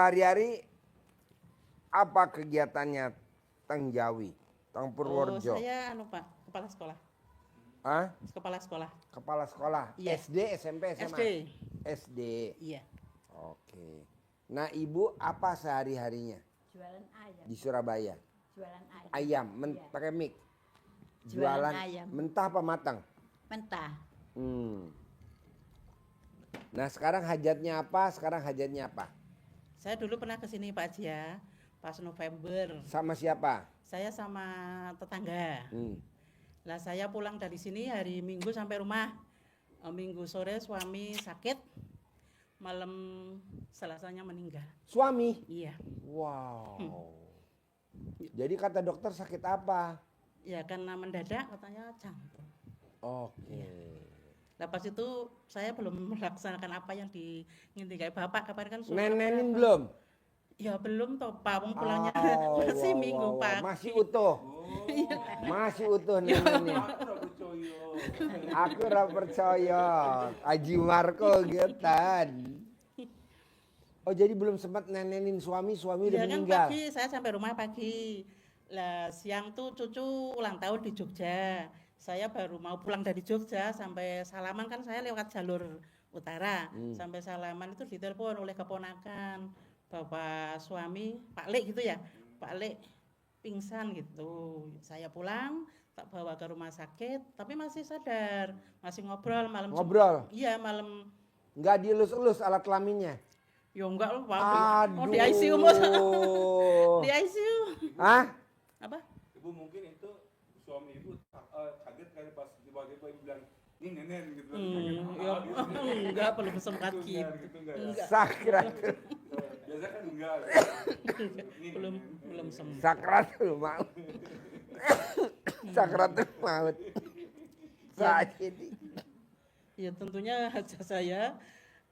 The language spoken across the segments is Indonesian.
sehari-hari apa kegiatannya Teng Jawi, Teng Purworejo? Saya Pak, kepala sekolah. Hah? Kepala sekolah. Kepala sekolah. Iya. SD, SMP, SMA? SD. SD. Iya. Oke. Nah, Ibu apa sehari-harinya? Jualan ayam. Di Surabaya. Jualan ayam. Ayam, Iya. pakai mic. Jualan ayam. Mentah apa matang? Mentah. Nah, sekarang hajatnya apa? Saya dulu pernah ke sini Pak Haji ya, pas November. Sama siapa? Saya sama tetangga. Lah saya pulang dari sini hari Minggu sampai rumah. Minggu sore suami sakit, malam Selasanya meninggal. Suami? Iya. Wow. Jadi kata dokter sakit apa? Ya karena mendadak katanya jantung. Oke. Nah pas itu saya belum melaksanakan apa yang diinginkan Bapak kabarkan. Nenenin belum? Ya belum toh Pak, pulangnya masih Minggu Pak. Masih utuh. Masih utuh nenennya. Aku ora percaya. Aji Marco getan. Oh jadi belum sempat nenenin suami udah meninggal. Kan pagi saya sampai rumah pagi. Lah siang tuh cucu ulang tahun di Jogja. Saya baru mau pulang dari Jogja sampai salaman kan saya lewat jalur utara. Sampai salaman itu ditelepon oleh keponakan. Bapak suami, Pak Lek gitu ya. Pak Lek pingsan gitu. Saya pulang, tak bawa ke rumah sakit, tapi masih sadar. Masih ngobrol malam. Ngobrol? Iya malam. Enggak dielus-elus alat kelaminnya? Ya enggak loh Pak. Aduh. Oh di ICU Mas. Di ICU. Hah? Apa? Ibu mungkin itu suami ibu kaget kali pas tiba-tiba ibu bilang ini nenek gitu. Ya, enggak belum sempat gitu. Enggak. Sakrat. Biasa kan enggak. belum sempat. Sakratul maut. Sakratul maut. Saat ini. Ya tentunya hajat saya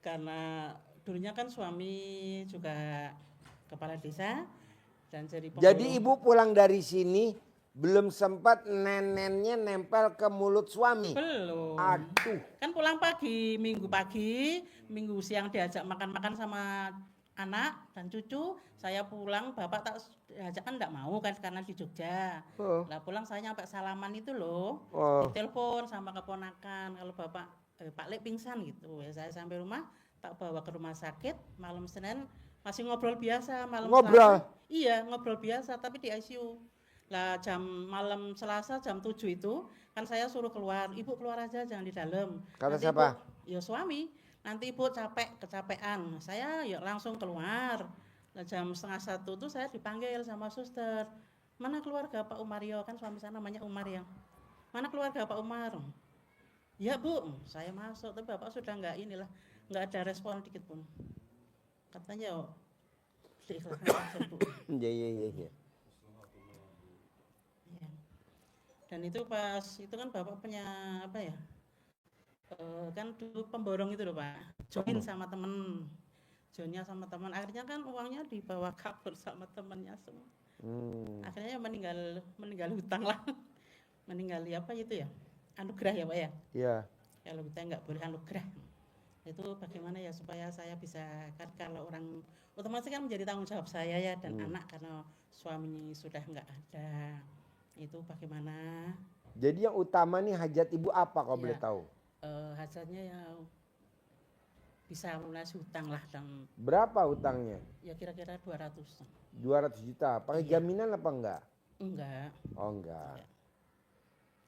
karena dulunya kan suami juga kepala desa dan jadi pemulung. Jadi ibu pulang dari sini belum sempat nenennya nempel ke mulut suami? Belum. Aduh. Kan pulang pagi, minggu siang diajak makan-makan sama anak dan cucu. Saya pulang, bapak tak diajak kan enggak mau kan karena di Jogja. Lah pulang saya nyampe salaman itu loh. Ditelepon sama keponakan kalau Pak Lek pingsan gitu. Ya saya sampai rumah tak bawa ke rumah sakit malam Senin masih ngobrol biasa malam Ngobrol? Selasa. Iya, ngobrol biasa tapi di ICU. Lah malam Selasa jam 7 itu kan saya suruh keluar, ibu keluar aja jangan di dalam. Kata nanti siapa? Ibu, ya suami. Nanti ibu kecapean. Saya ya langsung keluar. Lah jam 12:30 tuh saya dipanggil sama suster. Mana keluarga Pak Umario kan suami saya namanya Umar ya. Mana keluarga Pak Umar? Ya Bu, saya masuk tapi bapak sudah enggak ada respon dikit pun. Katanya diikhlaskan Bu. Iya. Dan itu pas itu kan bapak punya apa ya, kan dulu pemborong itu loh Pak, join sama temen, joinnya sama teman, akhirnya kan uangnya dibawa kabur sama temennya semua. Akhirnya meninggal hutang lah, meninggal apa itu ya, anugerah ya Pak ya. Iya. Kalau kita nggak boleh anugerah, itu bagaimana ya supaya saya bisa kan kalau orang otomatis kan menjadi tanggung jawab saya ya dan anak karena suami sudah nggak ada. Itu bagaimana? Jadi yang utama nih hajat ibu apa kalau boleh tahu? Hajatnya ya bisa melunasi hutang lah dan. Berapa hutangnya? Ya kira-kira 200. 200 juta. Pakai jaminan apa enggak? Enggak. Oh enggak. Ya.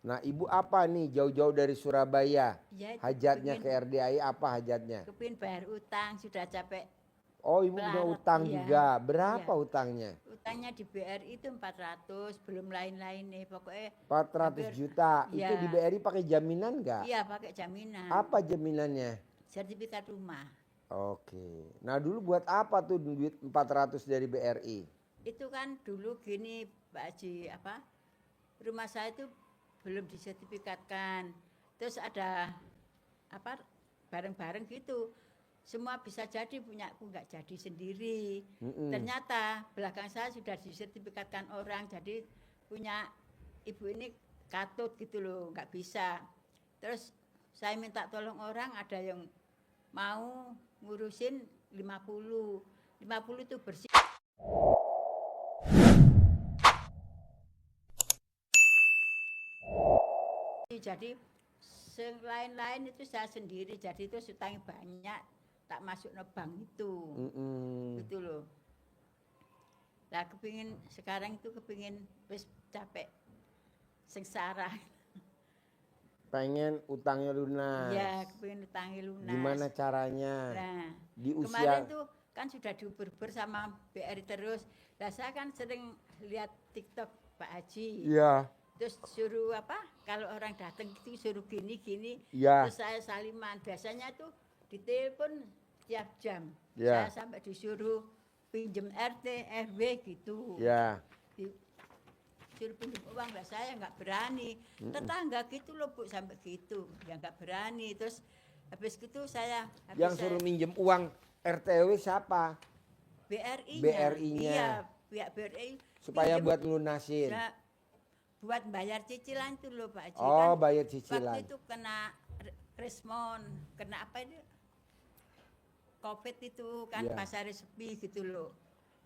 Nah ibu apa nih jauh-jauh dari Surabaya? Ya, hajatnya ke RDAI apa hajatnya? Kepin bayar utang sudah capek. Oh ibu punya utang juga. Berapa utangnya? Utangnya di BRI itu 400, belum lain-lain nih pokoknya. 400 juta. Ya. Itu di BRI pakai jaminan enggak? Iya pakai jaminan. Apa jaminannya? Sertifikat rumah. Oke. Nah dulu buat apa tuh duit 400 dari BRI? Itu kan dulu gini Pak Haji rumah saya itu belum disertifikatkan. Terus ada bareng-bareng gitu. Semua bisa jadi punyaku nggak jadi sendiri. Ternyata belakang saya sudah disertifikatkan orang, jadi punya ibu ini katut gitu loh, nggak bisa. Terus saya minta tolong orang, ada yang mau ngurusin 50. 50 itu bersih. Jadi selain-lain itu saya sendiri, jadi itu utangnya banyak, tak masuk ke bank itu, gitu loh. Lah kepingin sekarang itu kepingin wis capek sengsara. Pengen utangnya lunas. Iya, kepingin utangnya lunas. Gimana caranya? Nah, Di kemarin usia tuh kan sudah diuber-uber sama BRI terus. Lah saya kan sering lihat TikTok Pak Haji. Iya, Terus suruh apa? Kalau orang datang itu suruh gini-gini. iya. Terus saya saliman. Biasanya tuh ditelepon tiap jam. Iya. Saya sampai disuruh pinjem RT, RW gitu. Ya. Disuruh pinjem uang, lah saya nggak berani. Tetangga gitu loh Bu, sampai gitu. Ya nggak berani. Terus habis gitu saya Yang suruh minjem uang RTW siapa? BRI-nya. BRI-nya. Iya, pihak BRI. Supaya pinjem. buat lunasin. Nah, buat bayar cicilan tuh loh Pak Haji. Oh, Kan bayar waktu cicilan. itu kena Resmon, kena apa itu? Covid itu kan Iya. pasar sepi gitu loh.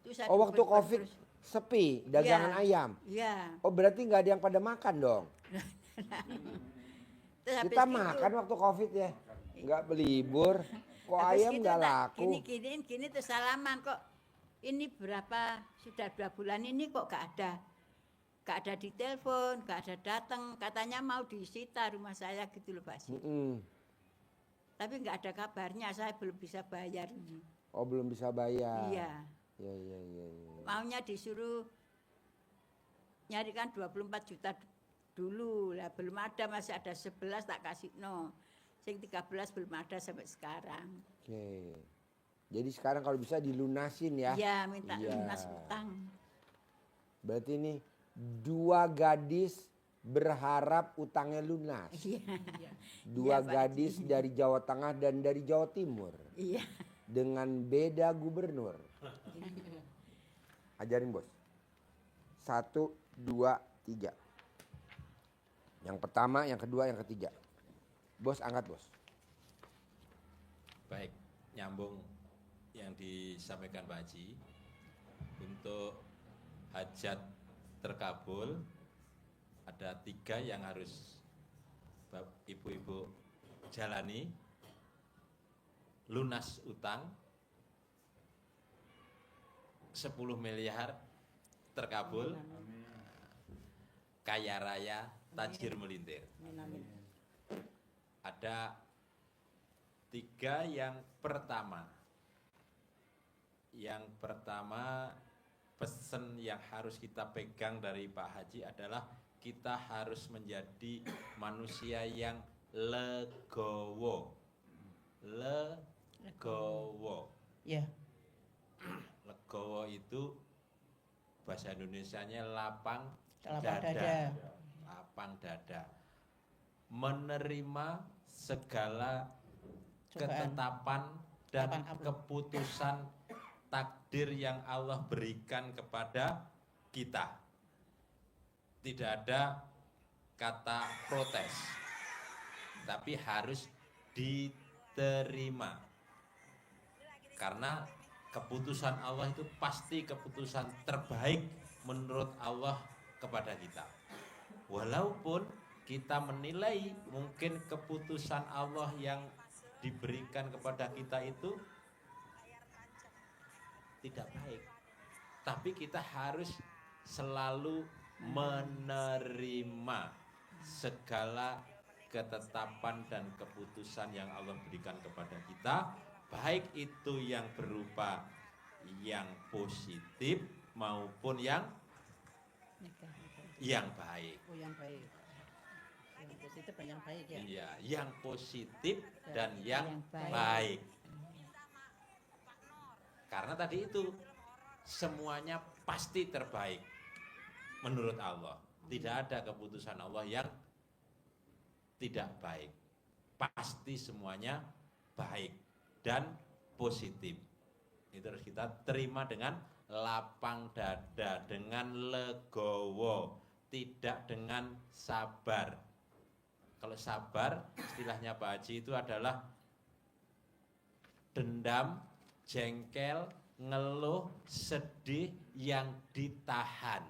Terus saya Oh, waktu diuber-uber Covid terus. sepi, dagangan Iya. ayam. Iya. Oh, berarti nggak ada yang pada makan dong. Terus habis Kita gitu, makan waktu Covid ya. Nggak belibur. Kok habis ayam gitu nggak tak laku? Gini terus salaman kok. Ini berapa sudah 2 bulan ini kok gak ada di telepon, gak ada datang, katanya mau disita rumah saya gitu loh Pak Haji. Tapi nggak ada kabarnya, saya belum bisa bayar ini. Oh, belum bisa bayar. Iya, Iya, iya, iya. maunya disuruh nyarikan 24 juta dulu, lah belum ada, masih ada 11 tak kasih no. Sing 13 belum ada sampai sekarang. Oke. Jadi sekarang kalau bisa dilunasin ya. Iya, minta Iya. lunas utang. Berarti ini 2 gadis berharap utangnya lunas. Iya, 2 Iya, Pak gadis dari Jawa Tengah dan dari Jawa Timur. iya. Dengan beda gubernur. Ajarin bos. 1, 2, 3. Yang pertama, yang kedua, yang ketiga. Bos angkat bos. Baik, nyambung yang disampaikan Pak Haji. Untuk hajat terkabul ada 3 yang harus ibu-ibu jalani. Lunas utang 10 miliar terkabul, kaya raya tajir melintir. Ada 3 yang pertama. Yang pertama, pesan yang harus kita pegang dari Pak Haji adalah kita harus menjadi manusia yang legowo. Legowo. Ya, Legowo itu bahasa Indonesianya lapang Lapang dada. dada. Lapang dada. Menerima segala Cobaan. ketetapan dan Harapan Allah. keputusan takdir yang Allah berikan kepada kita. Tidak ada kata protes, tapi harus diterima. Karena keputusan Allah itu pasti keputusan terbaik menurut Allah kepada kita. Walaupun kita menilai mungkin keputusan Allah yang diberikan kepada kita itu tidak baik, tapi kita harus selalu menerima segala ketetapan dan keputusan yang Allah berikan kepada kita, baik itu yang berupa yang positif maupun yang baik. Oh yang baik. Yang positif dan yang baik ya. Iya, yang positif dan yang Yang baik. baik. Karena tadi itu semuanya pasti terbaik menurut Allah. Tidak ada keputusan Allah yang tidak baik. Pasti semuanya baik dan positif. Itu harus kita terima dengan lapang dada, dengan legowo, tidak dengan sabar. Kalau sabar, istilahnya Pak Haji itu adalah dendam, jengkel, ngeluh, sedih yang ditahan.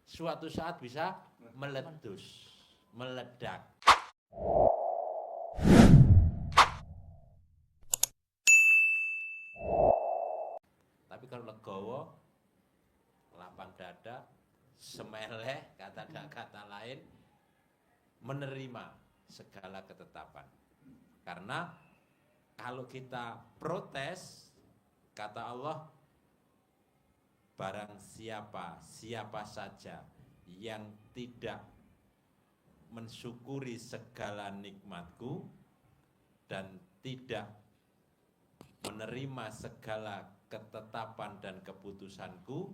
Suatu saat bisa meletus, meledak. Tapi kalau legowo, lapang dada, semeleh, kata lain, menerima segala ketetapan. Karena kalau kita protes, kata Allah, barang siapa saja yang tidak mensyukuri segala nikmatku dan tidak menerima segala ketetapan dan keputusanku,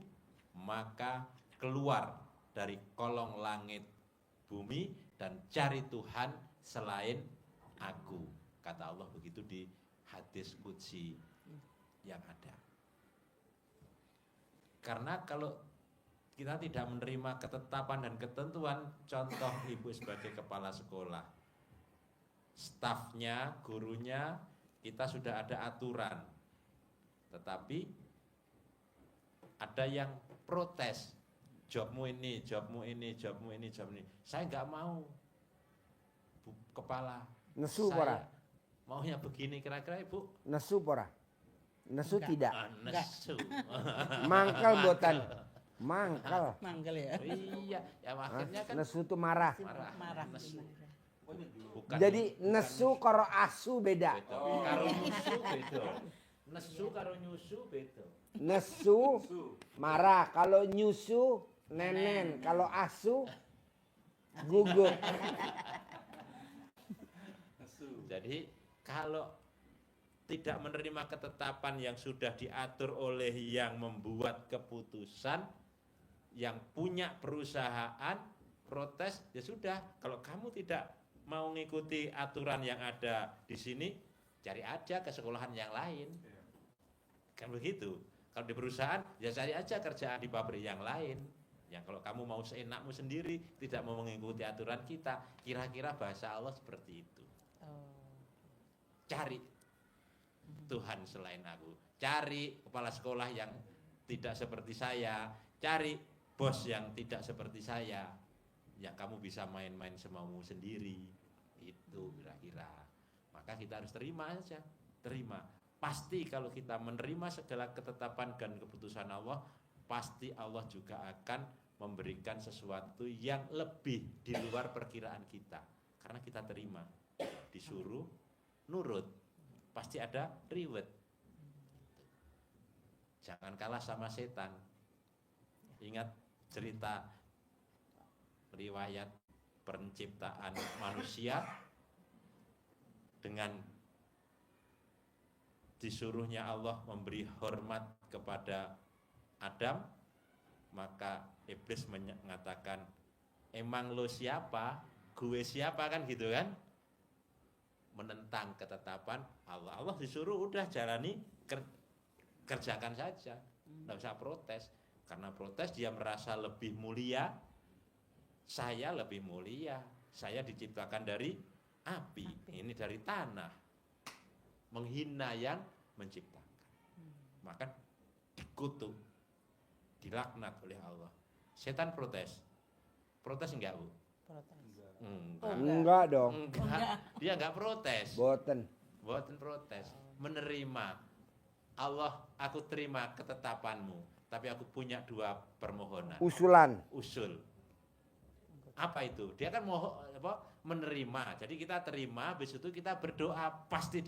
maka keluar dari kolong langit bumi dan cari Tuhan selain aku. Kata Allah begitu di hadis qudsi yang ada. Karena kalau kita tidak menerima ketetapan dan ketentuan, contoh ibu sebagai kepala sekolah, stafnya, gurunya, kita sudah ada aturan, tetapi ada yang protes, jobmu ini, jobmu ini, jobmu ini, jobmu ini. Saya nggak mau, Bu Kepala. Nesu Saya pora. maunya begini, kira-kira Ibu. Nesu pora. Nesu tidak. Nesu. Mangkal botan. Mangkal. Manggel ya. Iya, ya akhirnya kan Nesu itu marah. Marah. Nesu. Bukan Jadi nesu karo asu beda. beda. Karo nyusu beda. Nesu karo nyusu beda. Nesu marah. Kalau nyusu nenen. Kalau asu gugup. Jadi kalau tidak menerima ketetapan yang sudah diatur oleh yang membuat keputusan, yang punya perusahaan, protes, ya sudah. Kalau kamu tidak mau mengikuti aturan yang ada di sini, cari aja ke sekolahan yang lain. Kan begitu. Kalau di perusahaan, ya cari aja kerjaan di pabrik yang lain. Yang kalau kamu mau seenakmu sendiri, tidak mau mengikuti aturan kita, kira-kira bahasa Allah seperti itu. Cari Tuhan selain aku. Cari kepala sekolah yang tidak seperti saya. Cari bos yang tidak seperti saya. Ya kamu bisa main-main semaumu sendiri. Itu kira-kira. Maka kita harus terima aja. Terima. Pasti kalau kita menerima segala ketetapan dan keputusan Allah, pasti Allah juga akan memberikan sesuatu yang lebih di luar perkiraan kita. Karena kita terima. Disuruh nurut, pasti ada reward. Jangan kalah sama setan. Ingat cerita riwayat penciptaan manusia, dengan disuruhnya Allah memberi hormat kepada Adam, maka iblis mengatakan, emang lo siapa? Gue siapa, kan gitu kan? Menentang ketetapan Allah. Allah disuruh udah jalani, kerjakan saja, nggak usah protes. Karena protes dia merasa lebih mulia. Saya lebih mulia. Saya diciptakan dari api, ini dari tanah. Menghina yang menciptakan. Maka dikutuk, dilaknat oleh Allah. Setan protes. Protes enggak, Bu? Protes. Enggak dong. Enggak. Dia enggak protes. Boten. Boten protes. Menerima. Allah, aku terima ketetapanmu, tapi aku punya dua permohonan. Usul. Apa itu? Dia kan menerima. Jadi kita terima, habis itu kita berdoa, pasti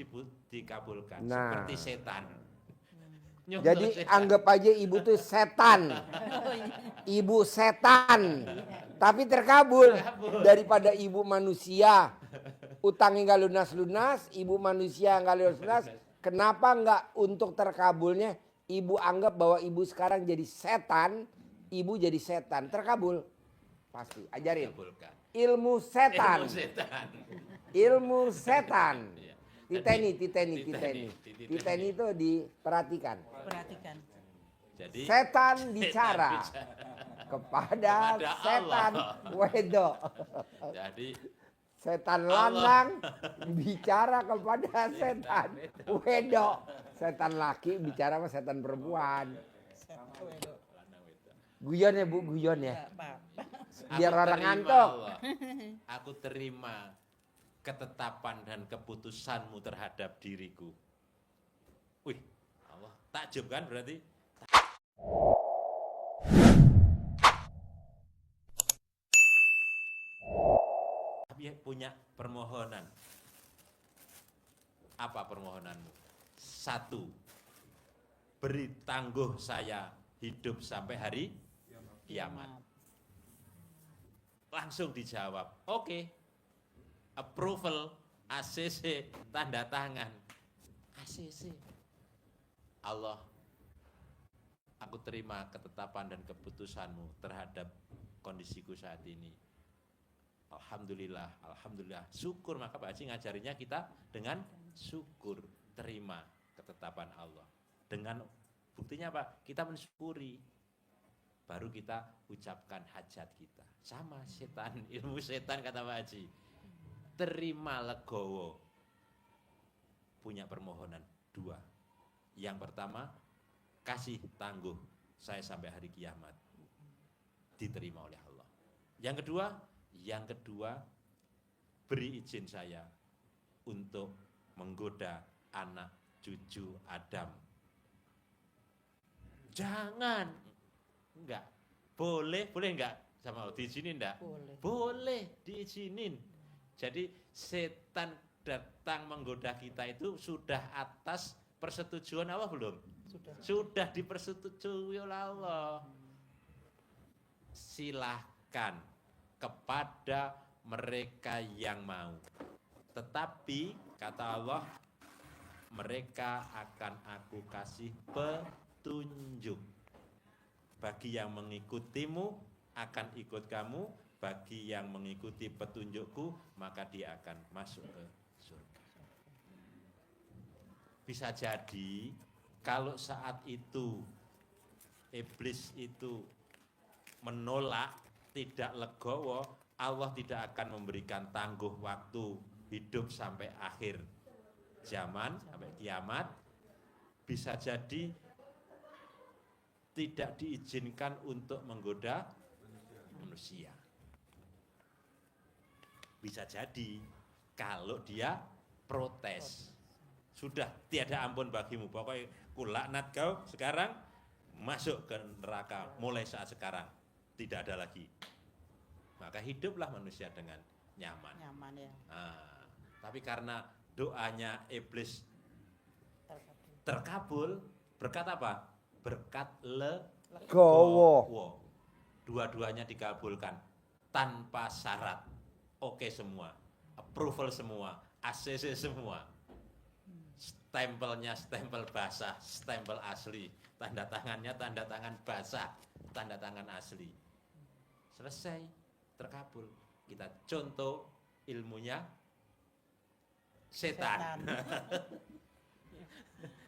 dikabulkan. Nah. Seperti setan. Jadi anggap aja ibu tuh setan. Ibu setan. Tapi terkabul. Daripada ibu manusia. Utangnya nggak lunas-lunas, ibu manusia nggak lunas-lunas. Kenapa nggak untuk terkabulnya ibu anggap bahwa ibu sekarang jadi setan, ibu jadi setan. Terkabul. Pasti, ajarin. Dikabulkan. Ilmu setan. Ilmu setan. Ilmu setan. Iya. Titeni itu diperhatikan. Perhatikan. Jadi Setan bicara kepada Kepada setan Allah. wedo. Jadi Setan Allah. lanang bicara kepada setan wedok. Setan laki bicara sama setan perempuan. Lanang wedok. Guyon ya Bu, guyon ya. Ya, Pak. Biar Aku orang terima, ngantuk. Allah. Aku terima ketetapan dan keputusanmu terhadap diriku. Wih, Allah takjub kan berarti? Tapi punya permohonan. Apa permohonanmu? Satu, beri tangguh saya hidup sampai hari kiamat. Langsung dijawab, oke. Approval, ACC, tanda tangan. ACC. Allah, aku terima ketetapan dan keputusanmu terhadap kondisiku saat ini. Alhamdulillah, alhamdulillah. Syukur, maka Pak Haji ngajarinya kita dengan syukur, terima ketetapan Allah. Dengan buktinya apa? Kita mensyukuri. Baru kita ucapkan hajat kita. Sama setan, ilmu setan kata Pak Haji. Terima legowo. Punya permohonan dua. Yang pertama, kasih tangguh saya sampai hari kiamat. Diterima oleh Allah. Yang kedua, beri izin saya untuk menggoda anak cucu Adam. Jangan. Enggak. Boleh enggak sama Allah diizinin enggak? Boleh. Boleh diizinin. Jadi setan datang menggoda kita itu sudah atas persetujuan Allah belum? Sudah dipersetujui oleh Allah. Silahkan kepada mereka yang mau. Tetapi kata Allah, mereka akan aku kasih petunjuk. Bagi yang mengikutimu akan ikut kamu, bagi yang mengikuti petunjukku maka dia akan masuk ke surga. Bisa jadi kalau saat itu iblis itu menolak, tidak legowo, Allah tidak akan memberikan tangguh waktu hidup sampai akhir zaman, sampai kiamat. Bisa jadi tidak diizinkan untuk menggoda manusia. Bisa jadi kalau dia protes. Sudah tiada ampun bagimu, pokoknya kulaknat kau sekarang, masuk ke neraka mulai saat sekarang. Tidak ada lagi. Maka hiduplah manusia dengan nyaman. Nyaman ya. Nah, tapi karena doanya iblis terkabul, berkat apa? Berkat legowo. Dua-duanya dikabulkan tanpa syarat. Oke semua, approval semua, ACC semua. Stempelnya stempel basah, stempel asli. Tanda tangannya tanda tangan basah, tanda tangan asli. Selesai, terkabul. Kita contoh ilmunya setan.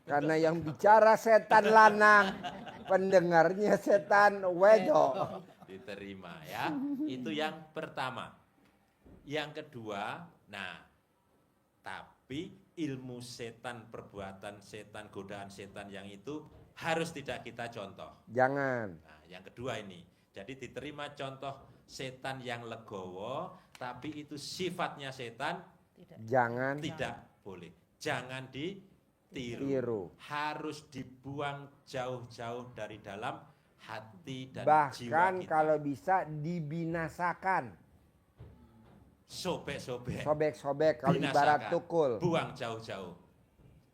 Karena yang bicara setan lanang, pendengarnya setan wedok. Diterima ya. Itu yang pertama. Yang kedua, nah, tapi ilmu setan, perbuatan setan, godaan setan yang itu harus tidak kita contoh. Jangan. Nah, yang kedua ini. Jadi diterima contoh setan yang legowo, tapi itu sifatnya setan Jangan tidak boleh. Jangan ditiru. tiru. Harus dibuang jauh-jauh dari dalam hati dan jiwa Bahkan kita. kalau bisa dibinasakan. Sobek-sobek. Sobek-sobek kalau Binasakan. ibarat tukul. Buang jauh-jauh.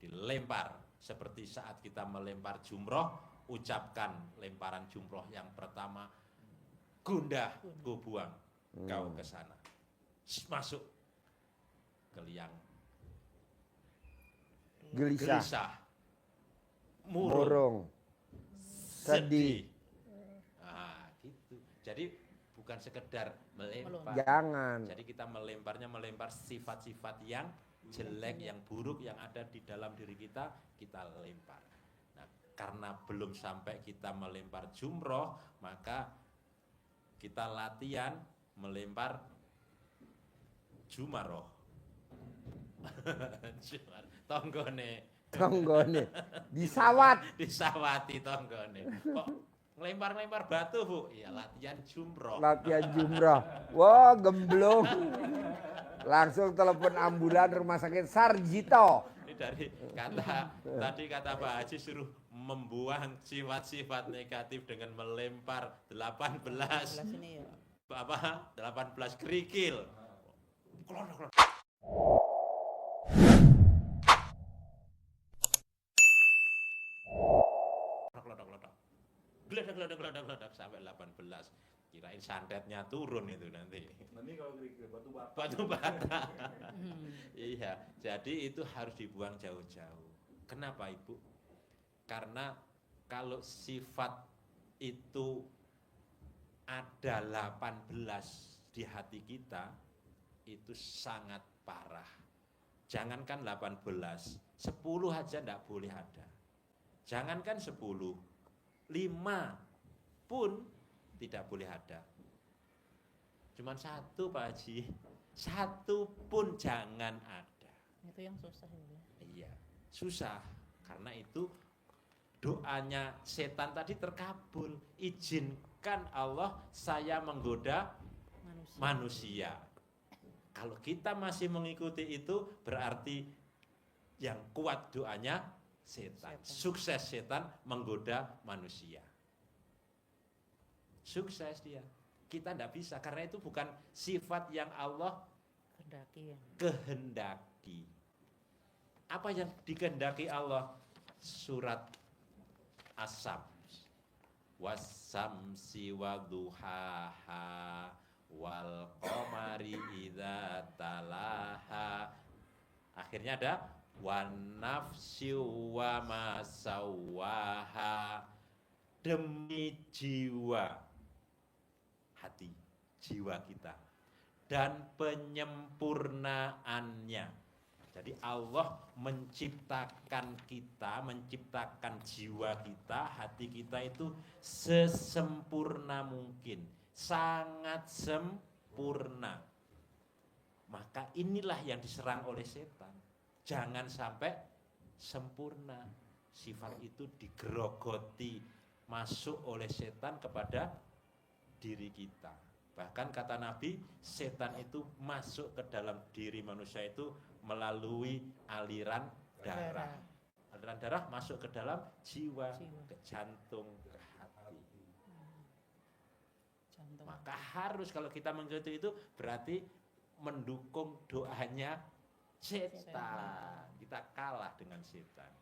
Dilempar. Seperti saat kita melempar jumroh, ucapkan lemparan jumroh yang pertama, gundah, ku buang kau ke sana. Masuk ke liang Gelisah. murung, Murung. sedih. Nah, gitu. Jadi bukan sekedar melempar. Jangan. Jadi kita melempar sifat-sifat yang jelek, yang buruk yang ada di dalam diri kita lempar. Nah, karena belum sampai kita melempar jumroh, maka kita latihan melempar Jumaroh. Tonggone disawat. disawati tonggone. Kok ngelempar-lempar batu, Bu? Iya, latihan jumroh. Latihan jumroh. Wah, gemblong. Langsung telepon ambulan rumah sakit Sarjito. Ini dari tadi kata Pak Haji suruh membuang sifat-sifat negatif dengan melempar 18 Ini ya. 18 kerikil. Klodok. Geledak sampai 18. Kirain santetnya turun itu nanti. Nanti kalau kerikil batu Batu bata. Iya, jadi itu harus dibuang jauh-jauh. Kenapa Ibu? Karena kalau sifat itu ada 18 di hati kita, itu sangat parah. Jangankan 18, 10 aja enggak boleh ada. Jangankan 10, 5 pun tidak boleh ada. Cuman satu Pak Haji, satu pun jangan ada. Itu yang susah ya. Iya, susah. Karena itu doanya setan tadi terkabul. Izinkan Allah saya menggoda manusia. Kalau kita masih mengikuti itu berarti yang kuat doanya setan. Sukses setan menggoda manusia. Sukses dia. Kita tidak bisa karena itu bukan sifat yang Allah kehendaki. Apa yang dikehendaki Allah? Surat As-Sams. Was-samsi wa duhaha wal qamari idza talaha. Akhirnya ada wan nafsi wa ma sawwaha. Demi jiwa, hati, jiwa kita dan penyempurnaannya. Jadi Allah menciptakan kita, menciptakan jiwa kita, hati kita itu sesempurna mungkin, sangat sempurna. Maka inilah yang diserang oleh setan. Jangan sampai sempurna. Sifat itu digerogoti, masuk oleh setan kepada diri kita. Bahkan kata Nabi, setan itu masuk ke dalam diri manusia itu melalui aliran darah. Aliran darah masuk ke dalam jiwa, ke jantung, ke hati. Maka harus kalau kita mengikuti itu berarti mendukung doanya setan. Kita kalah dengan setan.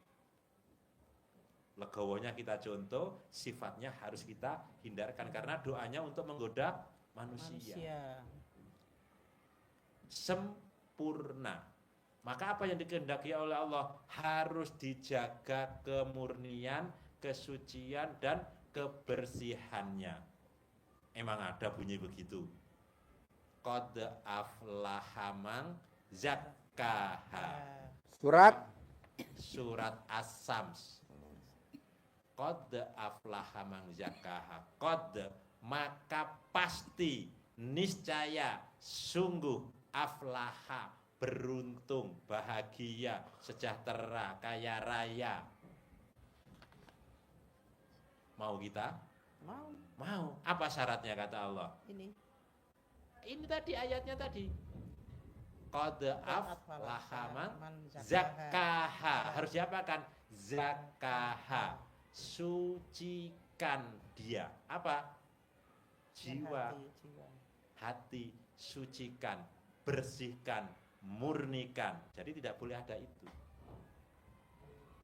Legowonya kita contoh, sifatnya harus kita hindarkan karena doanya untuk menggoda manusia. Sempurna. Maka apa yang dikehendaki oleh Allah harus dijaga kemurnian, kesucian dan kebersihannya. Emang ada bunyi begitu. Qad aflaha man zakkaha. Surat As-Sams. Qad aflaha man zakkaha. Qad maka pasti, niscaya, sungguh, aflaha, beruntung, bahagia, sejahtera, kaya raya. Mau kita? Mau. Mau. Apa syaratnya kata Allah? Ini tadi ayatnya tadi. Qad aflaha man zakkaha. Harus diapakan? Zakkaha. Sucikan dia. Apa? Jiwa, hati, sucikan, bersihkan, murnikan. Jadi tidak boleh ada itu.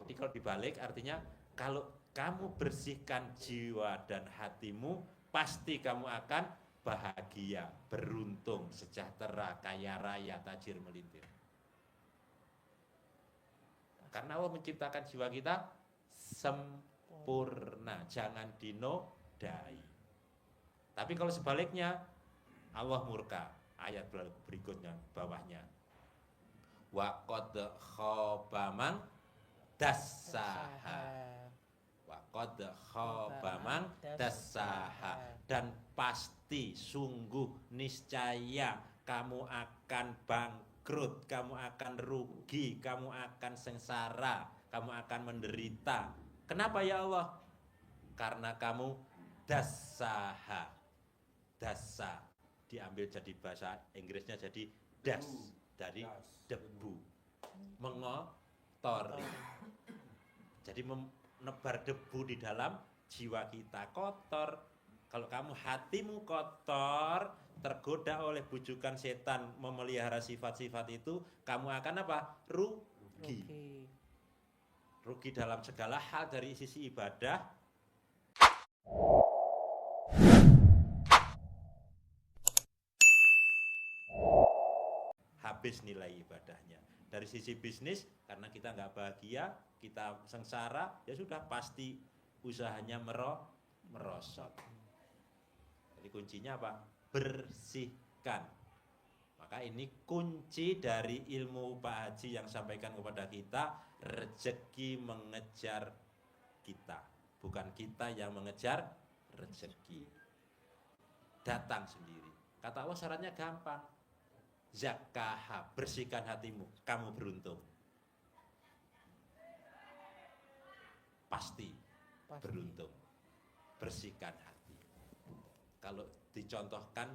Jadi kalau dibalik artinya kalau kamu bersihkan jiwa dan hatimu, pasti kamu akan bahagia, beruntung, sejahtera, kaya raya, tajir melintir. Karena Allah menciptakan jiwa kita sempurna, jangan dinodai. Tapi kalau sebaliknya, Allah murka. Ayat berikutnya, bawahnya. Wa qad khaba man dassaha. Wa qad khaba man dassaha. Dan pasti, sungguh, niscaya, kamu akan bangkrut, kamu akan rugi, kamu akan sengsara, kamu akan menderita. Kenapa ya Allah? Karena kamu dasaha. Dasa diambil jadi bahasa Inggrisnya jadi das, dari debu. Mengotori. Jadi menebar debu di dalam jiwa kita, kotor. Kalau kamu hatimu kotor, tergoda oleh bujukan setan memelihara sifat-sifat itu, kamu akan apa? Rugi. Rugi dalam segala hal dari sisi ibadah. Habis nilai ibadahnya. Dari sisi bisnis, karena kita nggak bahagia, kita sengsara, ya sudah pasti usahanya merosot. Jadi kuncinya apa? Bersihkan. Maka ini kunci dari ilmu Pak Haji yang sampaikan kepada kita, rezeki mengejar kita, bukan kita yang mengejar rezeki. Datang sendiri. Kata Allah syaratnya gampang. Zakaha, bersihkan hatimu, kamu beruntung. Pasti beruntung. Bersihkan hati. Kalau dicontohkan,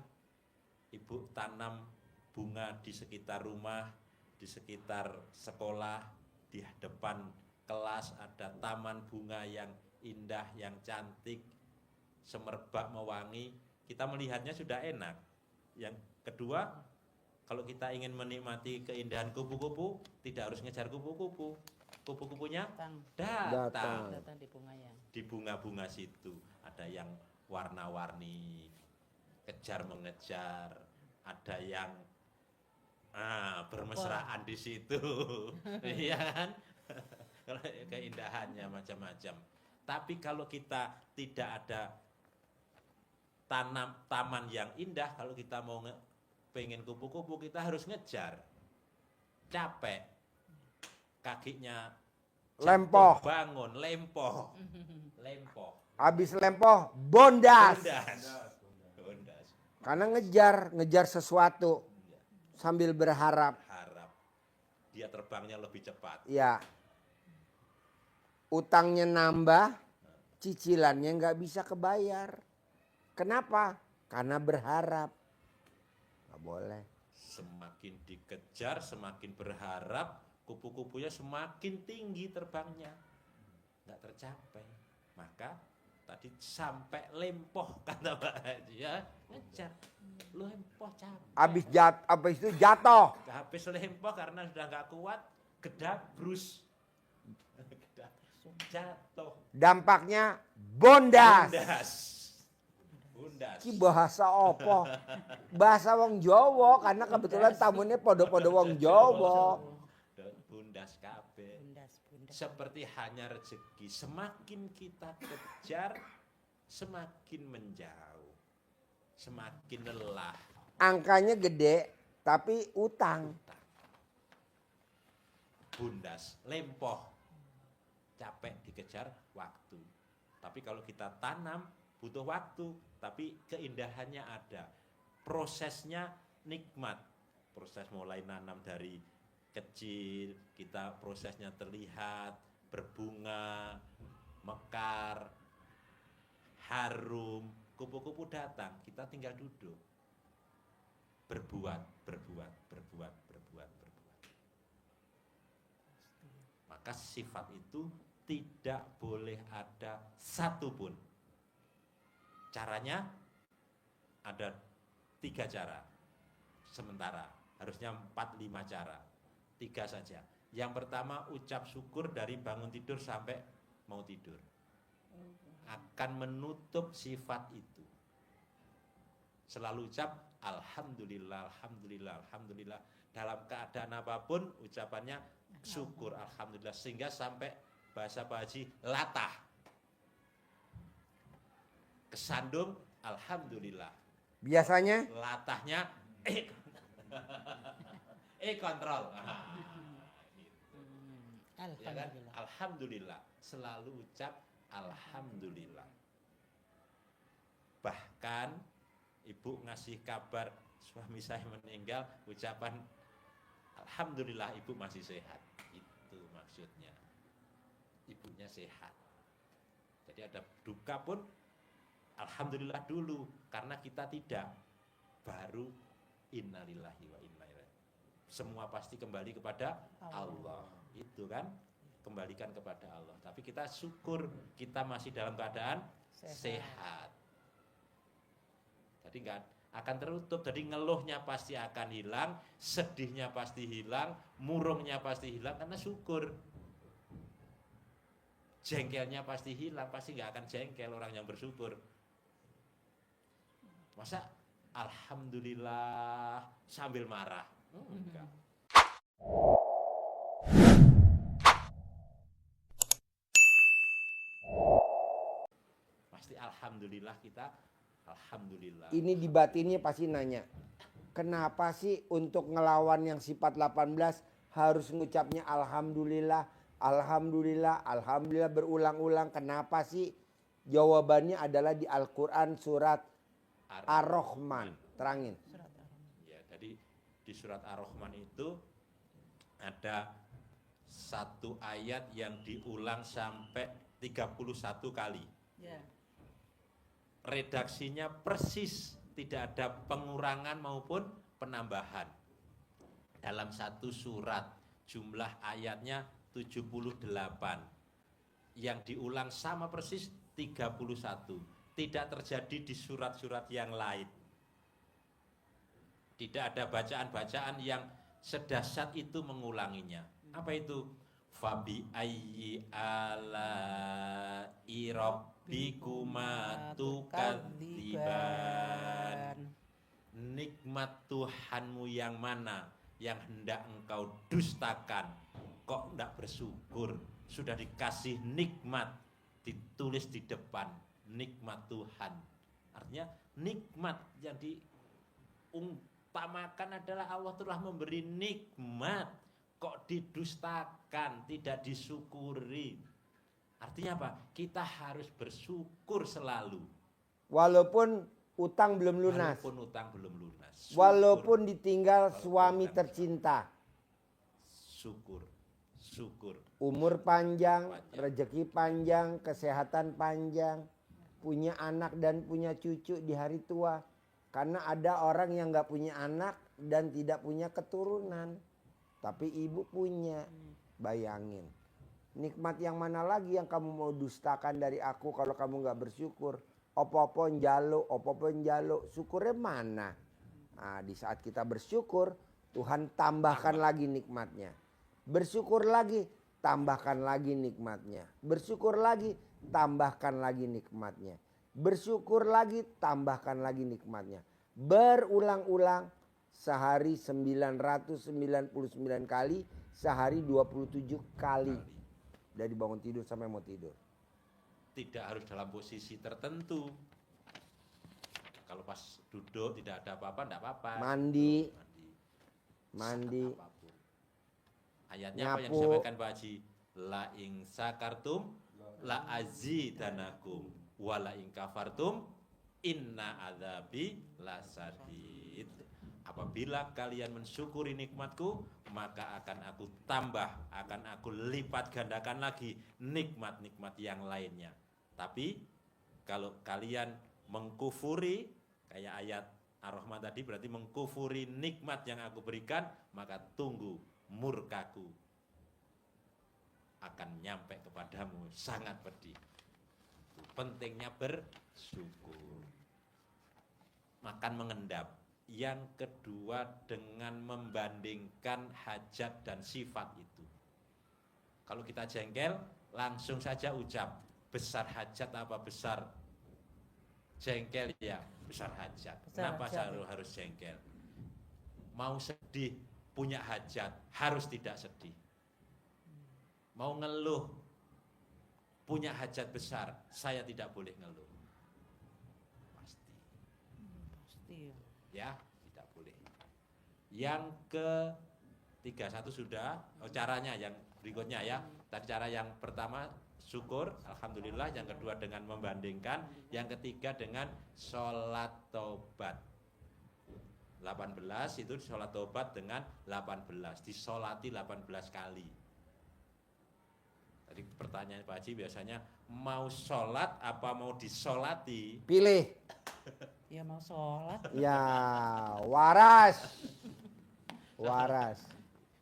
ibu tanam bunga di sekitar rumah, di sekitar sekolah, di depan kelas ada taman bunga yang indah, yang cantik, semerbak mewangi, kita melihatnya sudah enak. Yang kedua, kalau kita ingin menikmati keindahan kupu-kupu, tidak harus ngejar kupu-kupu. Kupu-kupunya datang. Datang di bunganya. Di bunga-bunga situ ada yang warna-warni, kejar mengejar, ada yang bermesraan di situ, iya kan? Keindahannya macam-macam. Tapi kalau kita tidak ada taman yang indah, kalau kita mau pengen kupu-kupu, kita harus ngejar, capek, kakinya Lempoh. bangun, lempoh. Habis lempoh, bondas. Bondas. Karena ngejar sesuatu sambil berharap. Harap dia terbangnya lebih cepat. Ya, utangnya nambah, cicilannya nggak bisa kebayar. Kenapa? Karena berharap. Nggak boleh. Semakin dikejar, semakin berharap, kupu-kupunya semakin tinggi terbangnya, nggak tercapai. Maka tadi sampai lempoh kata Pak Haji ya, ngejar, lempoh capek. Habis itu jatuh. Habis lempoh karena sudah nggak kuat, gedabrus, jatuh. Dampaknya bondas. Bundas. Ki bahasa apa? Bahasa wong Jawa karena kebetulan tamunya podo-podo wong Jawa. Bundas kabeh. Seperti hanya rezeki, semakin kita kejar, semakin menjauh, semakin lelah. Angkanya gede tapi utang. Bundas, lempoh, capek dikejar waktu. Tapi kalau kita tanam butuh waktu, tapi keindahannya ada. Prosesnya nikmat. Proses mulai nanam dari kecil, kita prosesnya terlihat, berbunga, mekar, harum, kupu-kupu datang, kita tinggal duduk. Berbuat. Maka sifat itu tidak boleh ada satupun. Caranya ada 3 cara. Sementara harusnya 4-5 cara. 3 saja. Yang pertama ucap syukur dari bangun tidur sampai mau tidur. Akan menutup sifat itu. Selalu ucap alhamdulillah, alhamdulillah, alhamdulillah. Dalam keadaan apapun ucapannya syukur, alhamdulillah. Sehingga sampai bahasa Pak Haji latah. Kesandung alhamdulillah. Biasanya Latahnya kontrol. Ya kan? Alhamdulillah. Selalu ucap alhamdulillah. Bahkan ibu ngasih kabar suami saya meninggal, ucapan alhamdulillah ibu masih sehat. Itu maksudnya. Ibunya sehat. Jadi ada duka pun alhamdulillah dulu, karena kita tidak. Baru innalillahi wa inna ilaihi. Semua pasti kembali kepada Allah. Itu kan, kembalikan kepada Allah. Tapi kita syukur kita masih dalam keadaan sehat. Jadi enggak akan tertutup. Jadi ngeluhnya pasti akan hilang, sedihnya pasti hilang, murungnya pasti hilang karena syukur. Jengkelnya pasti hilang, pasti nggak akan jengkel orang yang bersyukur. Masa alhamdulillah sambil marah? Enggak. Pasti alhamdulillah kita, alhamdulillah. Ini di batinnya pasti nanya, kenapa sih untuk ngelawan yang sifat 18 harus ngucapnya alhamdulillah, alhamdulillah, alhamdulillah berulang-ulang. Kenapa sih? Jawabannya adalah di Al-Quran surat Ar-Rahman. Terangin. Ya, jadi di surat Ar-Rahman itu ada satu ayat yang diulang sampai 31 kali. Ya. Redaksinya persis, tidak ada pengurangan maupun penambahan. Dalam satu surat, jumlah ayatnya 78. Yang diulang sama persis 31. Tidak terjadi di surat-surat yang lain. Tidak ada bacaan-bacaan yang sedahsyat itu mengulanginya. Apa itu? Fabi ayyi ala'i rabbikuma tukadziban. Nikmat Tuhanmu yang mana yang hendak engkau dustakan? Kok hendak bersyukur? Sudah dikasih nikmat, ditulis di depan, nikmat Tuhan. Artinya nikmat yang diutamakan adalah Allah telah memberi nikmat. Kok didustakan, tidak disyukuri? Artinya apa? Kita harus bersyukur selalu. Walaupun utang belum lunas. Walaupun utang belum lunas. Syukur. Walaupun ditinggal suami tercinta. Syukur. Syukur. Umur panjang, rezeki panjang, kesehatan panjang, punya anak dan punya cucu di hari tua. Karena ada orang yang gak punya anak dan tidak punya keturunan. Tapi ibu punya. Bayangin. Nikmat yang mana lagi yang kamu mau dustakan dari aku kalau kamu gak bersyukur? Opo-opo njalo, opo-opo njalo. Syukurnya mana? Nah, di saat kita bersyukur, Tuhan tambahkan lagi nikmatnya. Bersyukur lagi, tambahkan lagi nikmatnya. Bersyukur lagi, tambahkan lagi nikmatnya. Bersyukur lagi, tambahkan lagi nikmatnya. Berulang-ulang, sehari 999 kali, sehari 27 kali. Dari bangun tidur sampai mau tidur. Tidak harus dalam posisi tertentu. Kalau pas duduk tidak ada apa-apa, tidak apa-apa. Mandi. Apapun. Ayatnya Nyapu. apa yang disampaikan Pak Haji? La ing sakartum la azidanakum wa la ing kafartum inna adzabi lasadid. Apabila kalian mensyukuri nikmatku, maka akan aku tambah, akan aku lipat gandakan lagi nikmat-nikmat yang lainnya. Tapi kalau kalian mengkufuri, kayak ayat Ar-Rahman tadi berarti mengkufuri nikmat yang aku berikan, maka tunggu murkaku akan nyampe kepadamu, sangat pedih. Itu pentingnya bersyukur. Makan mengendap. Yang kedua dengan membandingkan hajat dan sifat itu. Kalau kita jengkel, langsung saja ucap, besar hajat apa besar jengkel? Ya, besar hajat. Kenapa harus jengkel? Mau sedih, punya hajat, harus tidak sedih. Mau ngeluh, punya hajat besar, saya tidak boleh ngeluh. Pasti. Ya, tidak boleh. Yang ke 31 sudah, caranya yang berikutnya ya. Tadi cara yang pertama syukur, alhamdulillah. Yang kedua dengan membandingkan. Yang ketiga dengan sholat taubat. 18 itu sholat tobat dengan 18, disolati 18 kali. Tadi pertanyaan Pak Haji biasanya mau sholat apa mau disolati? Pilih. Ya mau sholat. Ya, waras. Waras.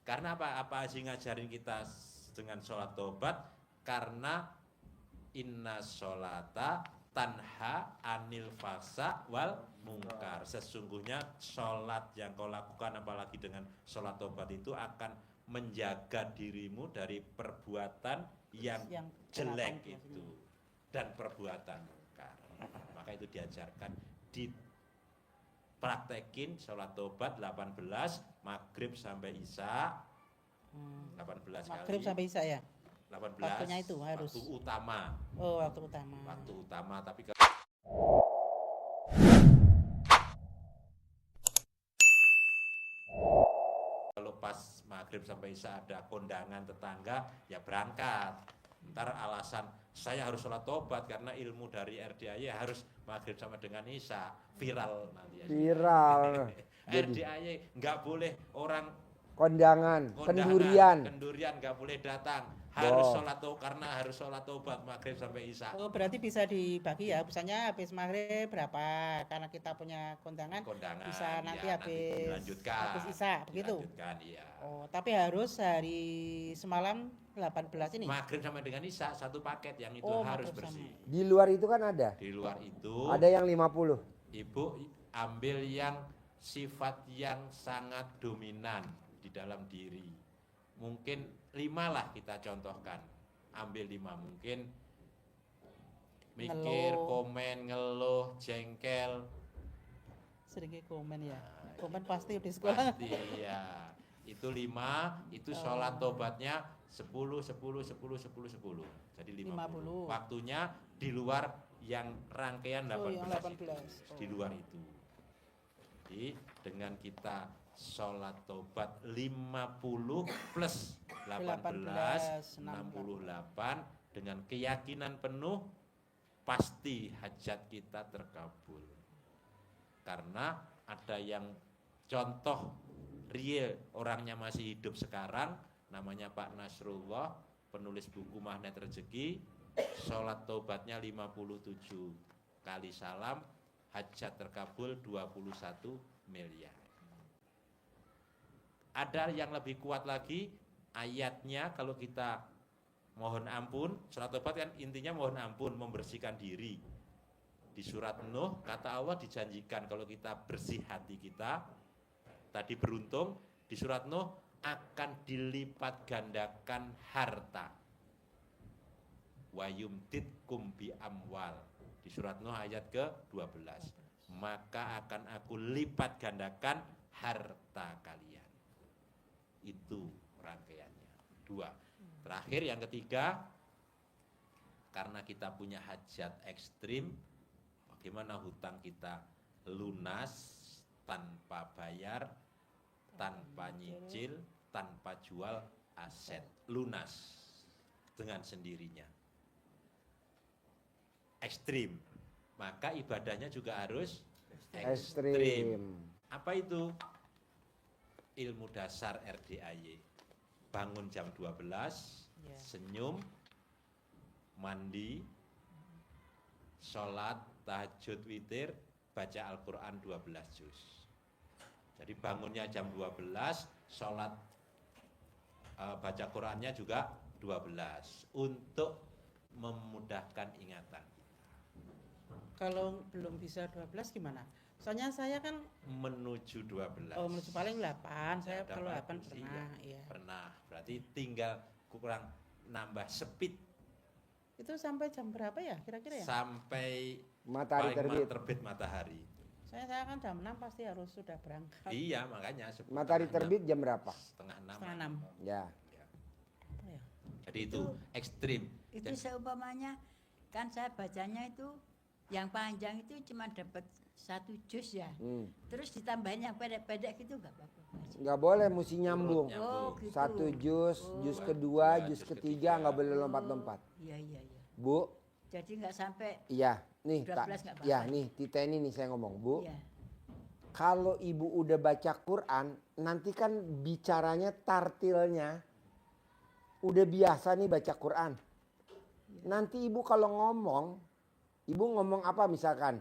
Karena apa Haji ngajarin kita dengan sholat tobat? Karena inna sholata tanha anil fasa wal mungkar. Sesungguhnya sholat yang kau lakukan apalagi dengan sholat tobat itu akan menjaga dirimu dari perbuatan yang jelek itu dan perbuatan mungkar. Maka itu diajarkan, dipraktekin sholat tobat 18 maghrib sampai isya 18 Maghrib kali. sampai isya ya? 18 Waktunya itu harus. waktu utama. Oh, waktu utama. Waktu utama, tapi kalau pas maghrib sampai isya ada kondangan tetangga, ya berangkat. Ntar alasan saya harus sholat tobat karena ilmu dari RDAY harus maghrib sama dengan isya, viral nanti. Viral. RDAY nggak boleh orang Kondangan, kendurian kendurian. nggak boleh datang, harus sholat karena harus sholat tobat maghrib sampai isya. Oh, berarti bisa dibagi ya, misalnya habis maghrib berapa, karena kita punya kondangan bisa nanti ya, habis dilanjutkan, habis isya, begitu? Dilanjutkan, iya. Oh, tapi harus hari semalam 18 ini? Maghrib sampai dengan isya, satu paket yang itu Oh, harus maghrib bersih. Di luar itu kan ada. Di luar itu, Ada yang 50. Ibu ambil yang sifat yang sangat dominan di dalam diri. Mungkin 5 lah kita contohkan. Ambil 5, mungkin mikir, Ngeluh. komen, ngeluh, jengkel. Sedikit komen ya. Komen pasti di sekolah. Pasti ya. Itu 5, itu sholat tobatnya 10, 10, 10, 10, 10. Jadi 50. 50. Waktunya di luar yang rangkaian 18, Oh, yang 18. itu. Di luar itu. Jadi dengan kita sholat tobat 50 plus 18, 68 dengan keyakinan penuh pasti hajat kita terkabul. Karena ada yang contoh real orangnya masih hidup sekarang, namanya Pak Nasrullah, penulis buku Magnet Rezeki, sholat tobatnya 57 kali salam, hajat terkabul 21 miliar. Ada yang lebih kuat lagi, ayatnya kalau kita mohon ampun, sholat tobat kan intinya mohon ampun, membersihkan diri. Di surat Nuh, kata Allah dijanjikan kalau kita bersih hati kita, tadi beruntung, di surat Nuh akan dilipat gandakan harta. Wa yumditkum bi amwal. Di surat Nuh ayat ke-12. Maka akan aku lipat gandakan harta kalian. Itu rangkaiannya. 2. Terakhir yang ketiga, karena kita punya hajat ekstrim, bagaimana hutang kita lunas tanpa bayar, tanpa nyicil, tanpa jual aset, lunas dengan sendirinya. Ekstrim, maka ibadahnya juga harus ekstrim. Apa itu? Ilmu dasar RDAY. Bangun jam 12, senyum, mandi, sholat, tahajud, witir, baca Al-Quran 12 juz. Jadi bangunnya jam 12, sholat, baca Qurannya juga 12. Untuk memudahkan ingatan. Kalau belum bisa 12 gimana? Soalnya saya kan Menuju 12. oh menuju paling 8, saya Ada kalau 8 bagus, pernah, iya. iya. Pernah, berarti tinggal kurang nambah speed Itu sampai jam berapa ya kira-kira ya? sampai Matahari paling terbit. terbit matahari. Saya kan jam 6 pasti harus sudah berangkat. Iya, makanya Matahari terbit jam berapa? setengah 6. Setengah 6. Ya. Apa ya? Jadi itu ekstrim. Itu seumpamanya kan saya bacanya itu yang panjang itu cuma dapat 1 juz ya. Terus ditambahin yang pendek-pendek gitu enggak apa-apa. Nggak boleh, mesti nyambung. Oh, gitu. 1 juz, juz kedua, juz ketiga nggak boleh lompat-lompat. Iya, iya, iya. Bu, Jadi enggak sampai iya, nih 12 nggak apa-apa. ya nih Tita ini nih saya ngomong, Bu. iya. Kalau ibu udah baca Quran, nanti kan bicaranya tartilnya udah biasa nih baca Quran. Nanti ibu kalau ngomong, ibu ngomong apa misalkan,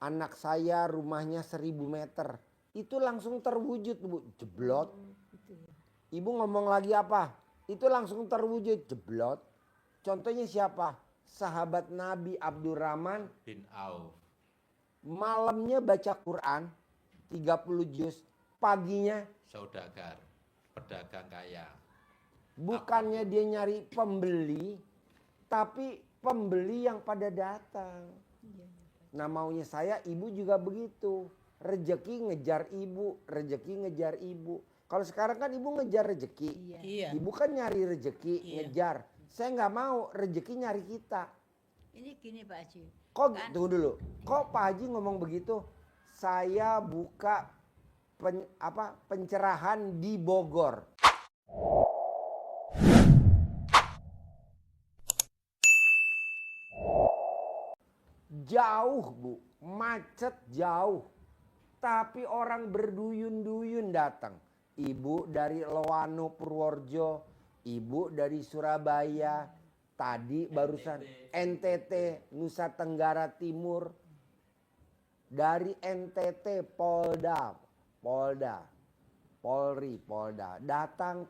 anak saya rumahnya 1000 meter, itu langsung terwujud bu, jeblot. Ibu ngomong lagi apa, itu langsung terwujud, jeblot. Contohnya siapa? Sahabat Nabi Abdurrahman Bin Auf. malamnya baca Quran 30 juz, paginya Saudagar, pedagang kaya. bukannya dia nyari pembeli, tapi pembeli yang pada datang. Nah maunya saya ibu juga begitu. Rezeki ngejar ibu, rezeki ngejar ibu. Kalau sekarang kan ibu ngejar rezeki. Iya. Ibu kan nyari rezeki, Iya. ngejar. Saya nggak mau rezeki nyari kita. Ini gini Pak Haji. Kok Kan- tunggu dulu. Kok Pak Haji ngomong begitu? Saya buka pencerahan di Bogor. Jauh bu, macet jauh. Tapi orang berduyun-duyun datang. Ibu dari Loano Purworejo, ibu dari Surabaya, tadi barusan NTT, Nusa Tenggara Timur. Dari NTT Polda, Polri, Polda. Datang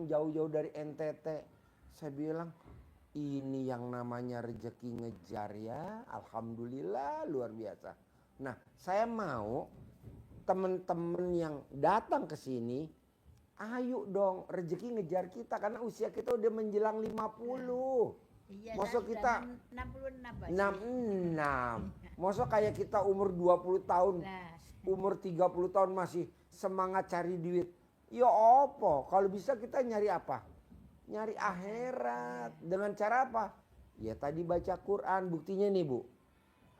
jauh-jauh dari NTT. Saya bilang, ini yang namanya rezeki ngejar ya. Alhamdulillah luar biasa. Nah, saya mau teman-teman yang datang ke sini, ayo dong rezeki ngejar kita karena usia kita udah menjelang 50. Iya, Masa saya kita sudah 66 Pak Haji. 66. Masa kayak kita umur 20 tahun, Nah, umur 30 tahun masih semangat cari duit. Ya apa? Kalau bisa kita nyari apa? Nyari akhirat. Dengan cara apa? Ya tadi baca Quran. Buktinya nih bu.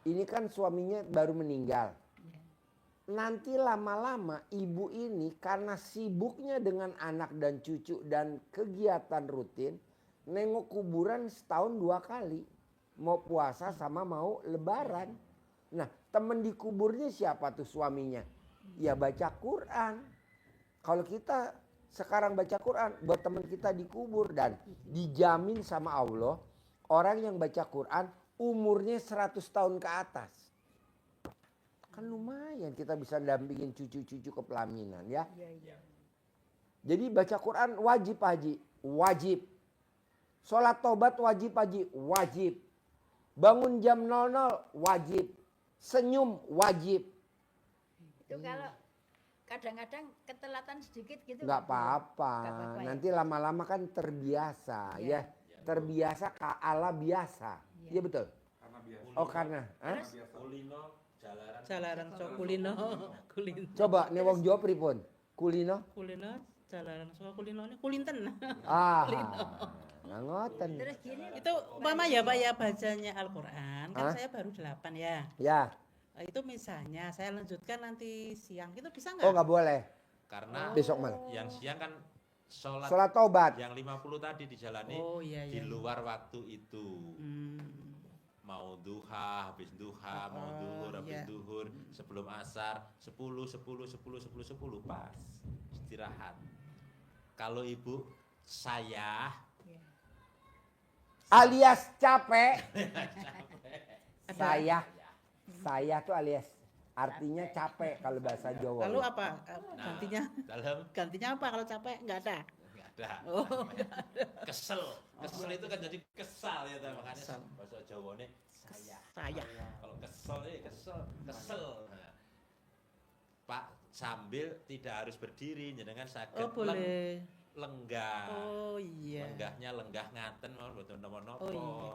Ini kan suaminya baru meninggal. Nanti lama-lama ibu ini karena sibuknya dengan anak dan cucu dan kegiatan rutin. Nengok kuburan setahun 2 kali. Mau puasa sama mau lebaran. Nah temen di kuburnya siapa tuh suaminya? Ya baca Quran. Kalau kita sekarang baca Quran buat teman kita dikubur dan dijamin sama Allah. Orang yang baca Quran umurnya 100 tahun ke atas. Kan lumayan kita bisa dampingin cucu-cucu ke pelaminan ya. Jadi baca Quran wajib Haji. Wajib. Sholat tobat wajib Haji. Wajib. Bangun jam 00 wajib. Senyum wajib. itu kalau kadang-kadang ketelatan sedikit gitu. Nggak apa-apa. Nggak apa-apa ya. Nanti lama-lama kan terbiasa ya. Terbiasa ala biasa. Iya betul. Karena biasa. Oh karena. Hah? Kulino jalaran. Jalaran so kulino, kulino. Coba nih wong Jawa pripun? Kulino? Kulino jalaran so kulino ini kulinten. Ah. Nggak ngoten. Terus gini Itu umpama ya Pak ya bacanya Al-Qur'an, kan Hah? saya baru 8 ya. Ya. Nah, itu misalnya saya lanjutkan nanti siang itu bisa Oh nggak? nggak boleh. Karena Besok malam. yang siang kan sholat Sholat tobat. yang 50 tadi dijalani Oh iya di iya. luar waktu itu. Hmm. Mau duha, habis duha, mau Oh, duhur, habis iya. duhur, sebelum asar, 10, 10, 10, 10, 10, pas. Istirahat. Kalau ibu, saya Alias capek. Saya tuh alias artinya capek kalau bahasa Jawa. Lalu apa nah, gantinya? dalam Gantinya apa kalau capek? Nggak ada. nggak ada. Oh, Kesel. Kesel itu kan jadi kesal ya, makanya Kesal. bahasa Jawa nih saya. saya. Kalau kesel kesel. Nah, Pak sambil tidak harus berdiri, jenengan saged Oh boleh. lenggah. Oh iya. Lenggahnya lenggah ngaten mau mboten napa-napa. Oh, iya.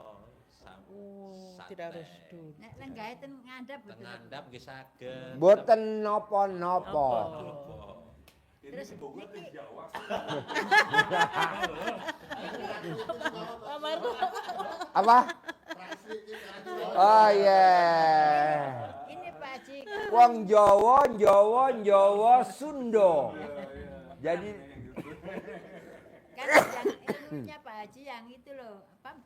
Oh, Tidak harus duduk. nek lenggah itu ngandap betul. ngandap nggih saged. Boten nopo-nopo. Apa? Ini Terus di Bogor di Jawa. Pak Marco. Apa? Oh iya. Ini Pak Haji Wong Jawa Sundo. Jadi kan yang ilmunya Pak Haji yang itu loh apa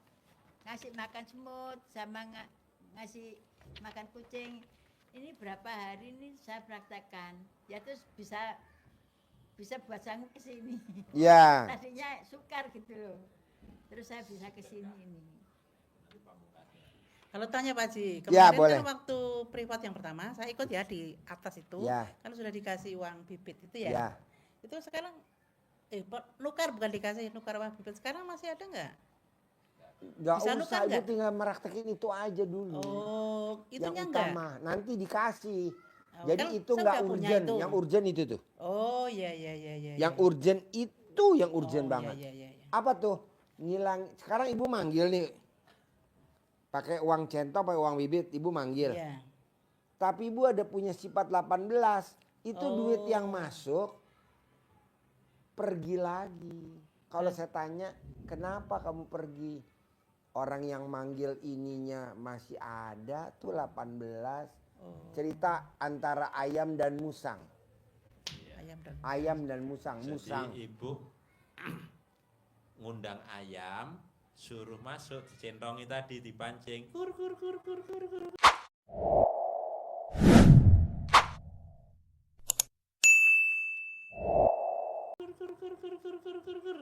ngasih makan semut sama ngasih makan kucing ini berapa hari ini saya praktekkan. Ya terus bisa buat sanggup ke sini. Ya. Tadinya sukar gitu loh. Terus saya bisa ke sini ini. Kalau tanya Pak Haji, Ya, kemarin boleh. kan waktu privat yang pertama saya ikut ya di atas itu, Ya. kan sudah dikasih uang bibit itu Ya. ya. Itu sekarang nukar bukan dikasih, nukar uang bibit. Sekarang masih ada nggak? Nggak Bisa usah, nukar Ibu nggak? tinggal meraktekin itu aja dulu. Oh, yang itunya enggak? utama, nanti dikasih. Oh, Jadi kan itu saya nggak nggak punya urgent, itu. yang urgent itu tuh. Oh, iya iya iya iya. Yang iya. urgent itu yang urgent Oh, banget. Iya iya iya. Apa tuh? Ngilang. Sekarang Ibu manggil nih. Pakai uang centok, pakai uang bibit, Ibu manggil. Iya. Tapi Ibu ada punya sifat 18. Itu duit yang Oh. masuk pergi lagi. Kalau saya tanya, kenapa kamu pergi? Orang yang manggil ininya masih ada tuh 18. Oh, Cerita antara ayam dan musang. ayam dan Ayam dan musang. Musang. Jadi ibu ngundang ayam, suruh masuk, dicentongi tadi, dipancing, kur kur kur kur kur kur. Kur kur kur kur kur kur kur kur.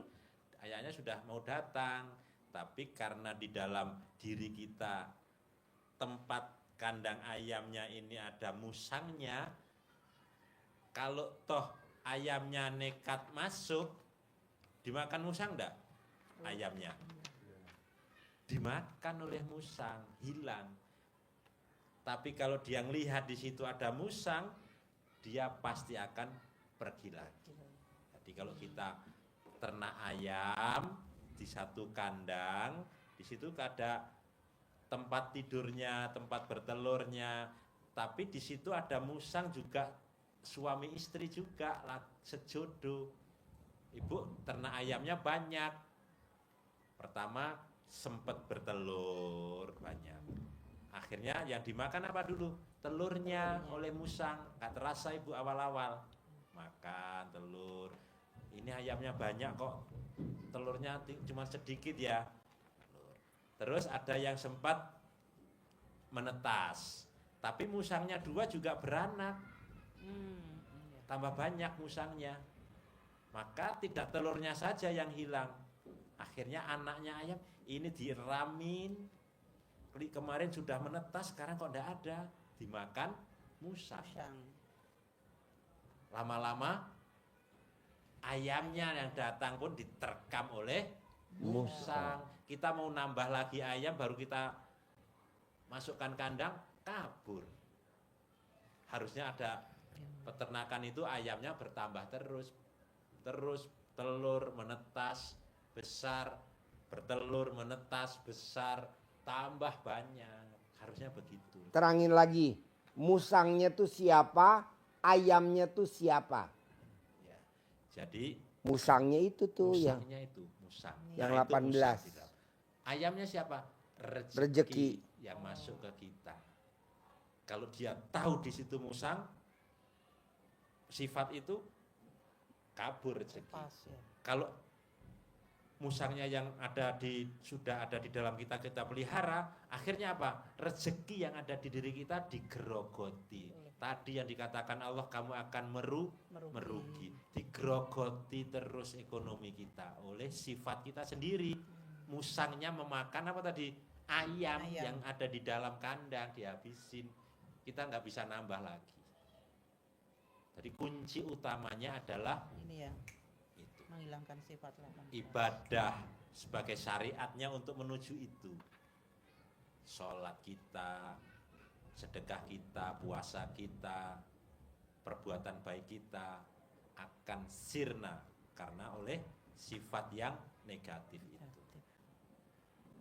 Ayahnya sudah mau datang, tapi karena di dalam diri kita tempat kandang ayamnya ini ada musangnya, kalau toh ayamnya nekat masuk, dimakan musang enggak? Ayamnya dimakan oleh musang, hilang. Tapi kalau dia ngelihat di situ ada musang, dia pasti akan pergi lagi. Jadi kalau kita ternak ayam di satu kandang, di situ ada tempat tidurnya, tempat bertelurnya, tapi di situ ada musang juga, suami istri juga sejodoh. Ibu ternak ayamnya banyak. Pertama sempat bertelur banyak. Akhirnya yang dimakan apa dulu? Telurnya oleh musang. Gak terasa ibu awal-awal. Makan telur. Ini ayamnya banyak kok. Telurnya cuma sedikit ya. Terus ada yang sempat menetas. Tapi musangnya 2 juga beranak. iya. Tambah banyak musangnya. Maka tidak telurnya saja yang hilang. Akhirnya anaknya ayam ini diramin. Kemarin sudah menetas, sekarang kok tidak ada. Dimakan musang. Musang. Lama-lama ayamnya yang datang pun diterkam oleh musang. Kita mau nambah lagi ayam, baru kita masukkan kandang, kabur. Harusnya ada peternakan itu ayamnya bertambah terus. Terus telur menetas besar, bertelur menetas besar, tambah banyak. Harusnya begitu. Terangin lagi. Musangnya tuh siapa? Ayamnya tuh siapa? Ya. Jadi Musangnya itu tuh yang musangnya itu musang. yang Nah, itu 18. musang di dalam. Ayamnya siapa? Rezeki. Yang masuk ke kita. Kalau dia tahu di situ musang, sifat itu kabur rezeki. Pas ya. Kalau musangnya yang sudah ada di dalam kita pelihara, akhirnya apa? Rezeki yang ada di diri kita digerogoti. Tadi yang dikatakan Allah, kamu akan merugi. Digerogoti terus ekonomi kita oleh sifat kita sendiri. Musangnya memakan apa tadi? Ayam yang ada di dalam kandang, dihabisin. Kita nggak bisa nambah lagi. Jadi kunci utamanya adalah Ini ya, itu. menghilangkan sifat 18. Ibadah sebagai syariatnya untuk menuju itu. Sholat kita, sedekah kita, puasa kita, perbuatan baik kita akan sirna karena oleh sifat yang negatif itu.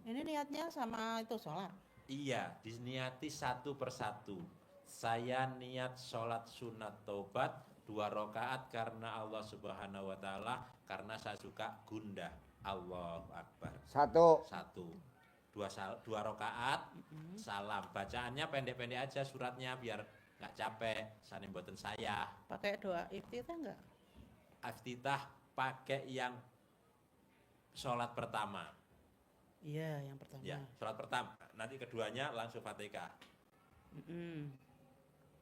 Ini niatnya sama itu sholat. Iya, diniati satu persatu. Saya niat sholat sunat taubat 2 rakaat karena Allah Subhanahu wa Ta'ala, karena saya suka gundah. Allahu Akbar. Satu. Dua rakaat, salam. Bacaannya pendek-pendek aja suratnya biar nggak capek. Saning boten saya. Pakai doa iftitah enggak? Iftitah pakai yang sholat pertama. Iya, yang pertama. Ya, sholat pertama. Nanti keduanya langsung Fatihah.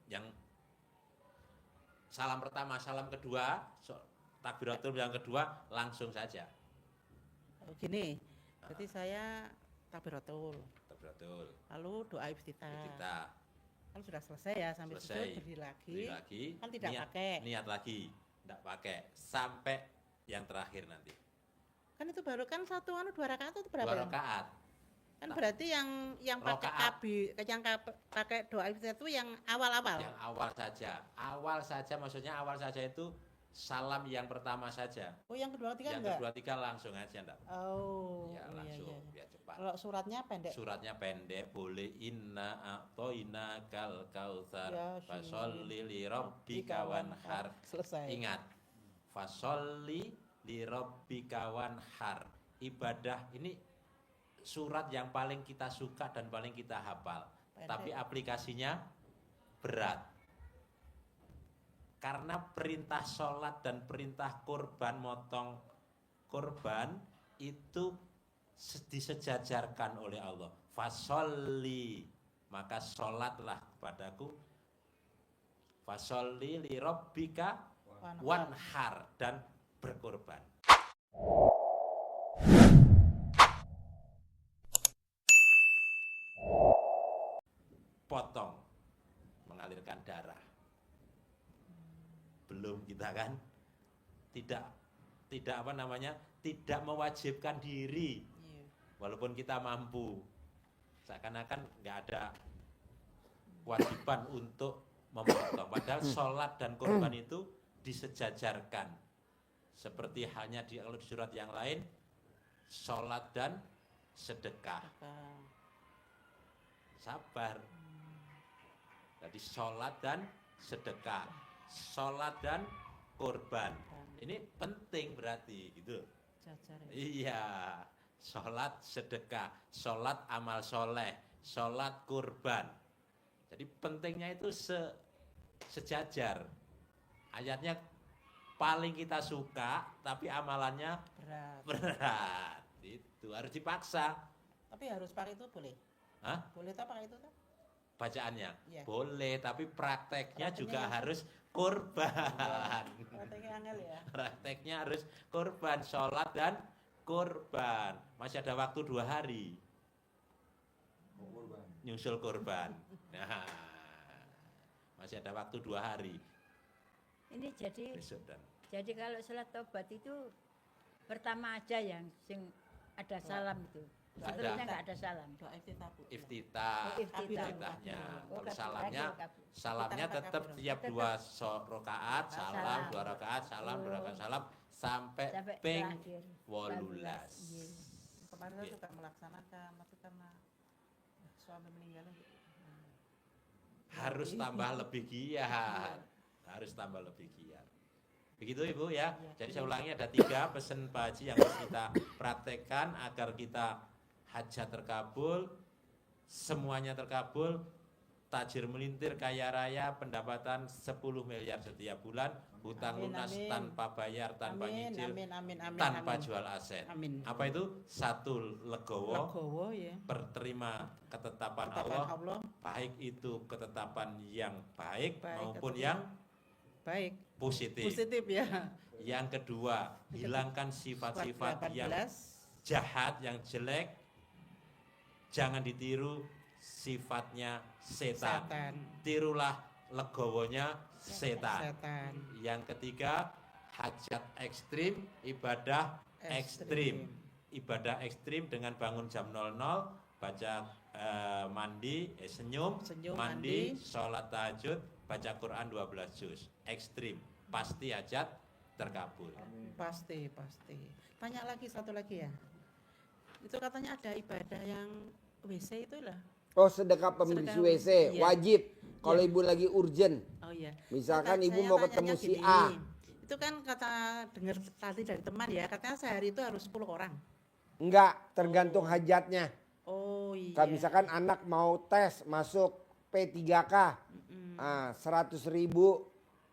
yang salam pertama, salam kedua, takbiratul yang kedua langsung saja. Gini, berarti saya takbiratul, Takbiratul. lalu doa iftitah. Kita Kan sudah selesai ya, sampai selesai. situ berdiri lagi. Berdiri lagi. Kan tidak pakai. Niat lagi, tidak pakai sampai yang terakhir nanti. Kan itu baru kan 2 rakaat itu berapa? 2 ya? rakaat. Kan berarti yang pakai Rakaat. yang pakai doa iftitah itu yang awal-awal. Yang awal saja. Awal saja maksudnya awal saja itu salam yang pertama saja. Oh, yang kedua ketiga Yang enggak? kedua tiga langsung aja enggak. Oh, Ya iya, langsung iya. biar cepat. Kalau suratnya pendek. Suratnya pendek, boleh inna a'toina kal kautsar Ya, fasolli li rabbika wanhar. Selesai. Ingat, fasolli li rabbika wanhar. Ibadah ini surat yang paling kita suka dan paling kita hafal. Pendek. Tapi aplikasinya berat. Karena perintah sholat dan perintah kurban, motong kurban itu disejajarkan oleh Allah. Fasolli, maka sholatlah kepadaku. Fasolli li rabbika wanhar, dan berkorban. Potong, mengalirkan darah. Belum kita kan tidak apa namanya, tidak mewajibkan diri. Iya. Walaupun kita mampu, seakan-akan nggak ada kewajiban untuk memotong. Padahal sholat dan korban itu disejajarkan. Seperti hanya di surat yang lain, sholat dan sedekah. Sabar. Jadi sholat dan sedekah, sholat dan korban. Ini penting berarti gitu. Jajar ya. Iya, sholat sedekah, sholat amal soleh, sholat kurban. Jadi pentingnya itu sejajar. Ayatnya paling kita suka, tapi amalannya Berat. berat. Itu harus dipaksa. Tapi harus pakai itu boleh. Hah? Boleh tak pakai itu tak? Bacaannya Iya. boleh, tapi prakteknya Prakteknya juga yang- harus kurban. Prakteknya angel ya. Prakteknya harus kurban, sholat dan kurban. Masih ada waktu 2 hari nyusul kurban. Nah, masih ada waktu 2 hari Ini besok dan jadi kalau sholat tobat itu pertama aja yang sing ada salam itu. Nggak ada. Sebelumnya nggak ada salam. Doa iftitah Bu. iftitah, Oh, iftitah. iftitahnya. Oh, Kalau kabur salamnya, lagi, kabur. salamnya Kita tetap kabur. tiap Tetap. 2 rakaat, salam, Salam. 2 rakaat, salam, 2 Oh. rakaat, salam, sampai Sampai ping terakhir. 18. Iya. Kemarin saya Iya. juga melaksanakan, tapi karena suami meninggal. Harus tambah lebih giat. Harus tambah lebih giat. Begitu Ibu ya. Jadi saya ulangi, ada 3 pesan Pak Haji yang harus kita praktekkan agar kita hajat terkabul, semuanya terkabul, tajir melintir, kaya raya, pendapatan 10 miliar setiap bulan, hutang Amin, lunas amin. tanpa bayar, tanpa Amin, nyicil, amin, amin, amin, tanpa amin. jual aset. Amin. Apa itu? 1 legowo, Legowo ya. berterima ketetapan Ketetapan Allah, Allah baik itu ketetapan yang baik, Baik maupun atau yang baik. positif. Positif ya. Yang kedua, hilangkan sifat-sifat yang 18. jahat, yang jelek. Jangan ditiru sifatnya setan. Setan. Tirulah legowonya setan. Setan. Yang ketiga, hajat ekstrim, ibadah ekstrim. Ibadah ekstrim dengan bangun jam 00, baca mandi, senyum, Senyum, mandi, mandi. sholat tahajud, baca Quran 12 juz. Ekstrim, pasti hajat terkabul. Pasti, pasti. Tanya lagi satu lagi ya. Itu katanya ada ibadah yang WC itu lah. Oh, sedekah pembersih Sedekah, WC iya. wajib kalau Iya. ibu lagi urgent. Oh iya. Misalkan Saya ibu mau ketemu tanyanya si gini, A. Itu kan kata dengar tadi dari teman ya, katanya sehari itu harus 10 orang. Enggak, tergantung hajatnya. Oh iya. Kalau misalkan anak mau tes masuk P3K, 100.000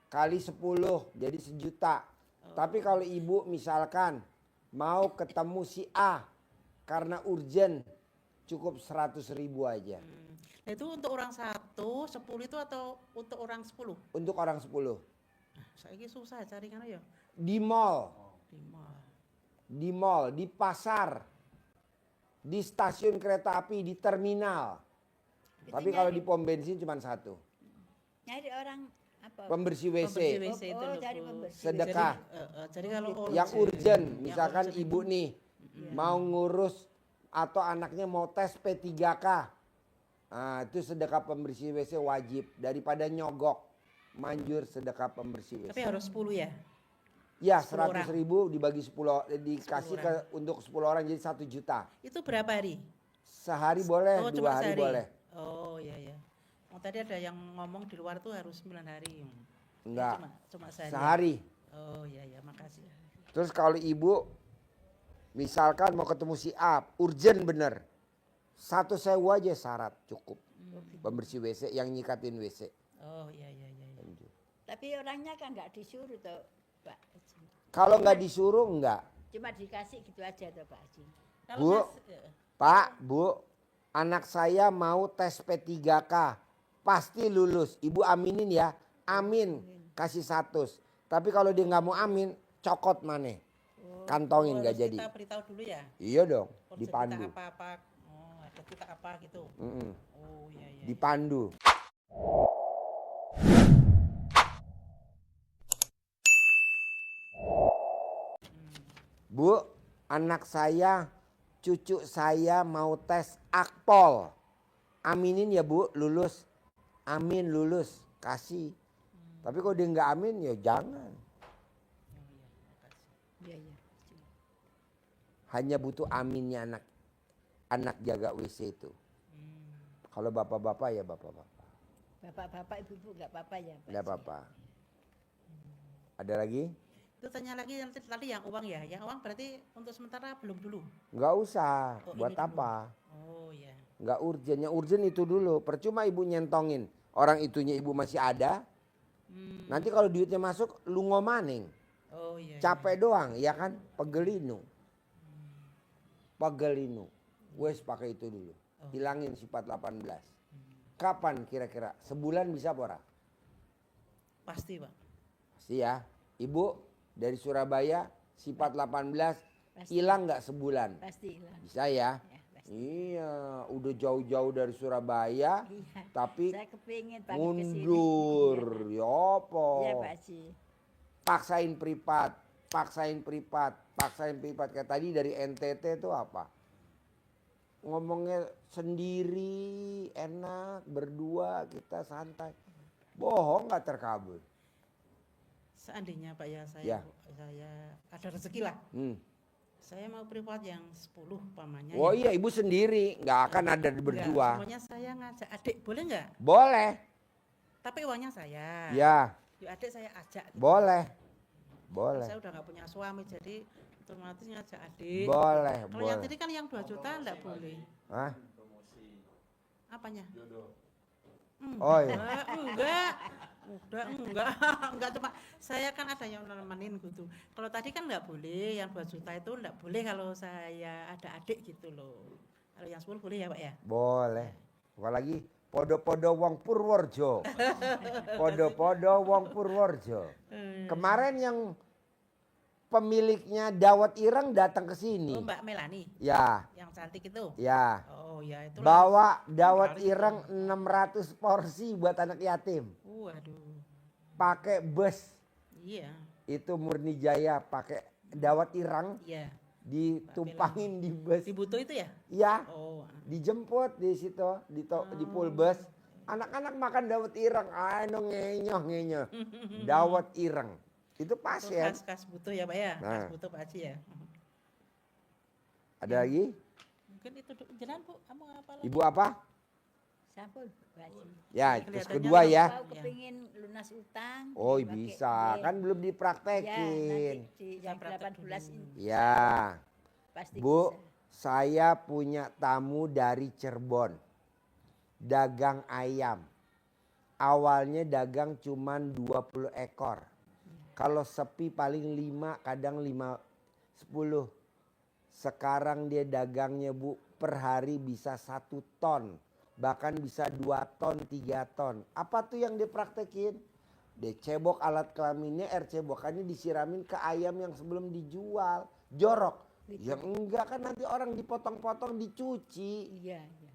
kali 10 jadi 1 juta. Tapi kalau ibu misalkan mau ketemu si A karena urgent, cukup 100.000 aja. Nah, itu untuk orang 1, 10 itu atau untuk orang 10? Untuk orang 10. Saiki susah cari kan ya Di mall, di mall. di mall, di pasar, di stasiun kereta api, di terminal. Itu Tapi kalau nyari- di pom bensin cuma 1. Nyari orang apa? Pembersih WC. Pembersih WC itu Oh, loh, cari Bu. pembersih. Sedekah. Jadi kalau Yang urgent, yang misalkan urgent ibu itu- nih mau ngurus atau anaknya mau tes P3K. Nah, itu sedekah pembersih WC wajib daripada nyogok. Manjur sedekah pembersih Tapi WC. harus 10 ya. Ya 10 100 orang. ribu dibagi 10 dikasih 10 untuk 10 orang jadi 1 juta. Itu berapa hari? Sehari boleh, Oh, 2 cuma hari sehari. boleh. Oh, iya ya. Oh, tadi ada yang ngomong di luar tuh harus 9 hari. Enggak, Cuma sehari. sehari. Oh, iya ya, makasih. Terus kalau ibu misalkan mau ketemu si A, urgent bener. 1 sewa aja syarat cukup. Pembersih WC yang nyikatin WC. Oh, iya iya iya. Tapi orangnya kan nggak disuruh toh, Pak Haji. Kalau nggak disuruh enggak. Cuma dikasih gitu aja toh Pak Haji. Kalau Bu, saya- Pak, Bu, anak saya mau tes P3K. Pasti lulus. Ibu aminin ya. Amin. Kasih 100. Tapi kalau dia nggak mau amin, cokot maneh. Kantongin nggak harus jadi. Kita beritahu dulu ya. Iya dong, Konsep dipandu. Kita apa-apa. Oh, ada kita apa gitu. Mm-mm. Oh, iya iya. Dipandu. Bu, anak saya, cucu saya mau tes akpol. Aminin ya Bu, lulus. Amin lulus, kasih. Tapi kalau dia nggak amin ya jangan. Iya iya. Hanya butuh aminnya anak jaga WC itu. Kalau bapak-bapak ya bapak-bapak. Bapak-bapak ibu-ibu nggak apa-apa ya Pak Tidak Haji? apa-apa. Ada lagi? Itu tanya lagi yang tadi yang uang ya. Yang uang berarti untuk sementara belum dulu. Nggak usah. Oh, Buat ini dulu. apa? Oh, iya. Nggak urgent. Yang urgent itu dulu. Percuma ibu nyentongin. Orang itunya ibu masih ada. Nanti kalau duitnya masuk lu ngomaning. Oh, iya. Capek doang ya kan? Pegelinu. Pegelinu. Wes pakai itu dulu. Hilangin sifat 18. Kapan kira-kira? Sebulan bisa apa ora? Pasti, Pak. Pasti ya. Ibu dari Surabaya sifat 18 hilang nggak sebulan? Pasti hilang. Bisa ya? Ya, pasti. Iya, udah jauh-jauh dari Surabaya, Iya. tapi Saya kepingin pakai mundur. Ya apa? Iya Pak Haji. Paksain privat, paksain privat, paksain privat. Kayak tadi dari NTT itu apa? Ngomongnya sendiri, enak, berdua, kita santai. Bohong nggak terkabul. Seandainya Pak ya Ya. saya ada rezeki lah. Saya mau privat yang 10 pamannya. Oh ya. iya, ibu sendiri, nggak akan ada Enggak, berdua. semuanya saya ngajak adik, boleh nggak? Boleh, Tapi uangnya saya. ya, Yuk adik saya ajak. gitu. boleh, Saya boleh, udah nggak punya suami, jadi otomatis ngajak adik. boleh, Kalau yang boleh. tadi kan yang 2 juta enggak boleh. Hah? Apanya? Oh iya. Enggak cuma saya kan ada yang nemenin gitu. Kalau tadi kan enggak boleh, yang 2 juta itu enggak boleh kalau saya ada adik gitu loh. Kalau yang 10 boleh ya Pak ya? Boleh. Apalagi podo-podo wong Purworejo. Podo-podo wong Purworejo. Kemarin yang pemiliknya Dawet Ireng datang ke sini. Oh Mbak Melani, Ya, yang cantik itu. ya. Oh ya itu. Bawa Dawet Ireng 600 porsi buat anak yatim. Waduh. Pakai bus. Iya, Itu Murni Jaya pakai Dawet Ireng iya. ditumpangin di bus. Di Buto itu ya? Ya, Oh. dijemput di situ di pulbus. Anak-anak makan dawet ireng, anu ngenyoh. Dawet ireng. Itu pas Itu ya. khas Buto ya Pak ya? Nah. Khas Buto Pak Haji ya? Ada lagi? Mungkin itu jalan Bu, kamu apa lagi? Ibu apa? Sampun Pak Haji. Ya, Kelihatannya terus kedua tuh ya. Mau kepingin lunas utang. Oh pakai bisa, duit. kan belum Ya, dipraktekin. nanti di yang Saya praktek 18 dulu. ini Ya, pasti Bu, bisa. saya punya tamu dari Cirebon. Dagang ayam. Awalnya dagang cuman 20 ekor. Kalau sepi paling 5, kadang 10. Sekarang dia dagangnya Bu per hari bisa 1 ton. bahkan bisa 2 ton, 3 ton. Apa tuh yang dipraktekin? Dicebok alat kelaminnya, air cebokannya disiramin ke ayam yang sebelum dijual. Jorok. Yang enggak kan nanti orang dipotong-potong dicuci. Iya, iya.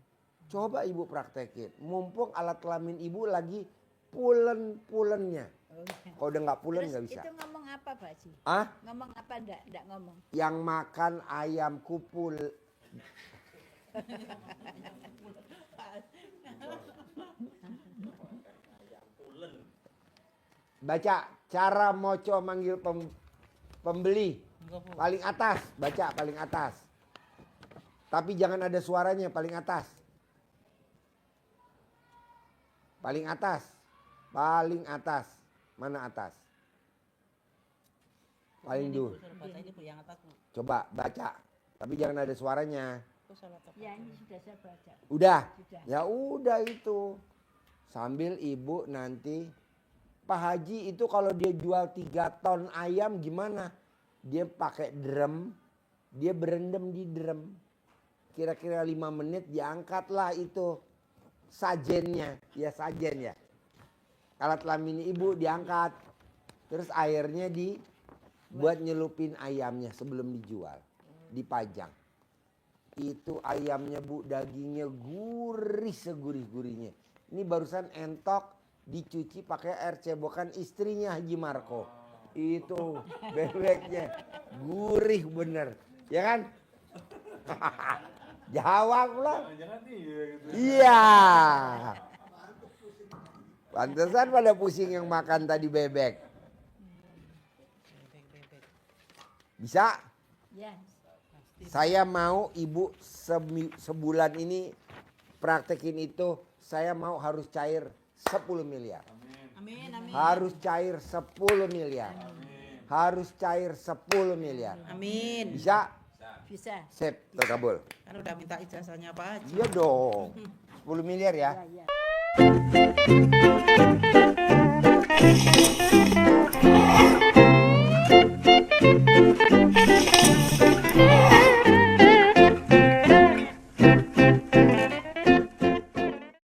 Coba ibu praktekin. Mumpung alat kelamin ibu lagi pulen-pulennya. Oh, iya. Kalau udah nggak pulen Terus nggak bisa. itu ngomong apa Pak Haji? Ah? Ngomong apa enggak ngomong? Yang makan ayam kupul. Baca cara moco manggil pembeli. Paling atas, baca paling atas. Tapi jangan ada suaranya, paling atas. Paling atas. Paling atas. Mana atas? Paling dulu. Coba baca. Tapi jangan ada suaranya. Ya ini sudah saya baca. Udah? Sudah. Ya udah itu. Sambil ibu nanti. Pak Haji itu kalau dia jual 3 ton ayam gimana? Dia pakai drum. Dia berendam di drum. Kira-kira 5 menit diangkatlah itu sajennya. Ya sajen ya. Alat kelamin ibu diangkat. Terus airnya buat nyelupin ayamnya sebelum dijual. Dipajang. Itu ayamnya bu, dagingnya gurih segurih-gurihnya. Ini barusan entok dicuci pakai air cebokan istrinya Haji Marco. Itu bebeknya gurih bener. Ya kan? Jawab lah. Jangan iya gitu. Iya. Pantesan pada pusing yang makan tadi bebek. Bisa? Ya. Saya mau ibu sebulan ini praktekin itu. Saya mau harus cair 10 miliar. Amin, amin. Harus cair 10 miliar. Harus cair 10 miliar. Amin. Bisa? Bisa. Sip, terkabul. Kan udah minta ijazahnya Pak Haji. Iya dong. 10 miliar ya. Ya, ya.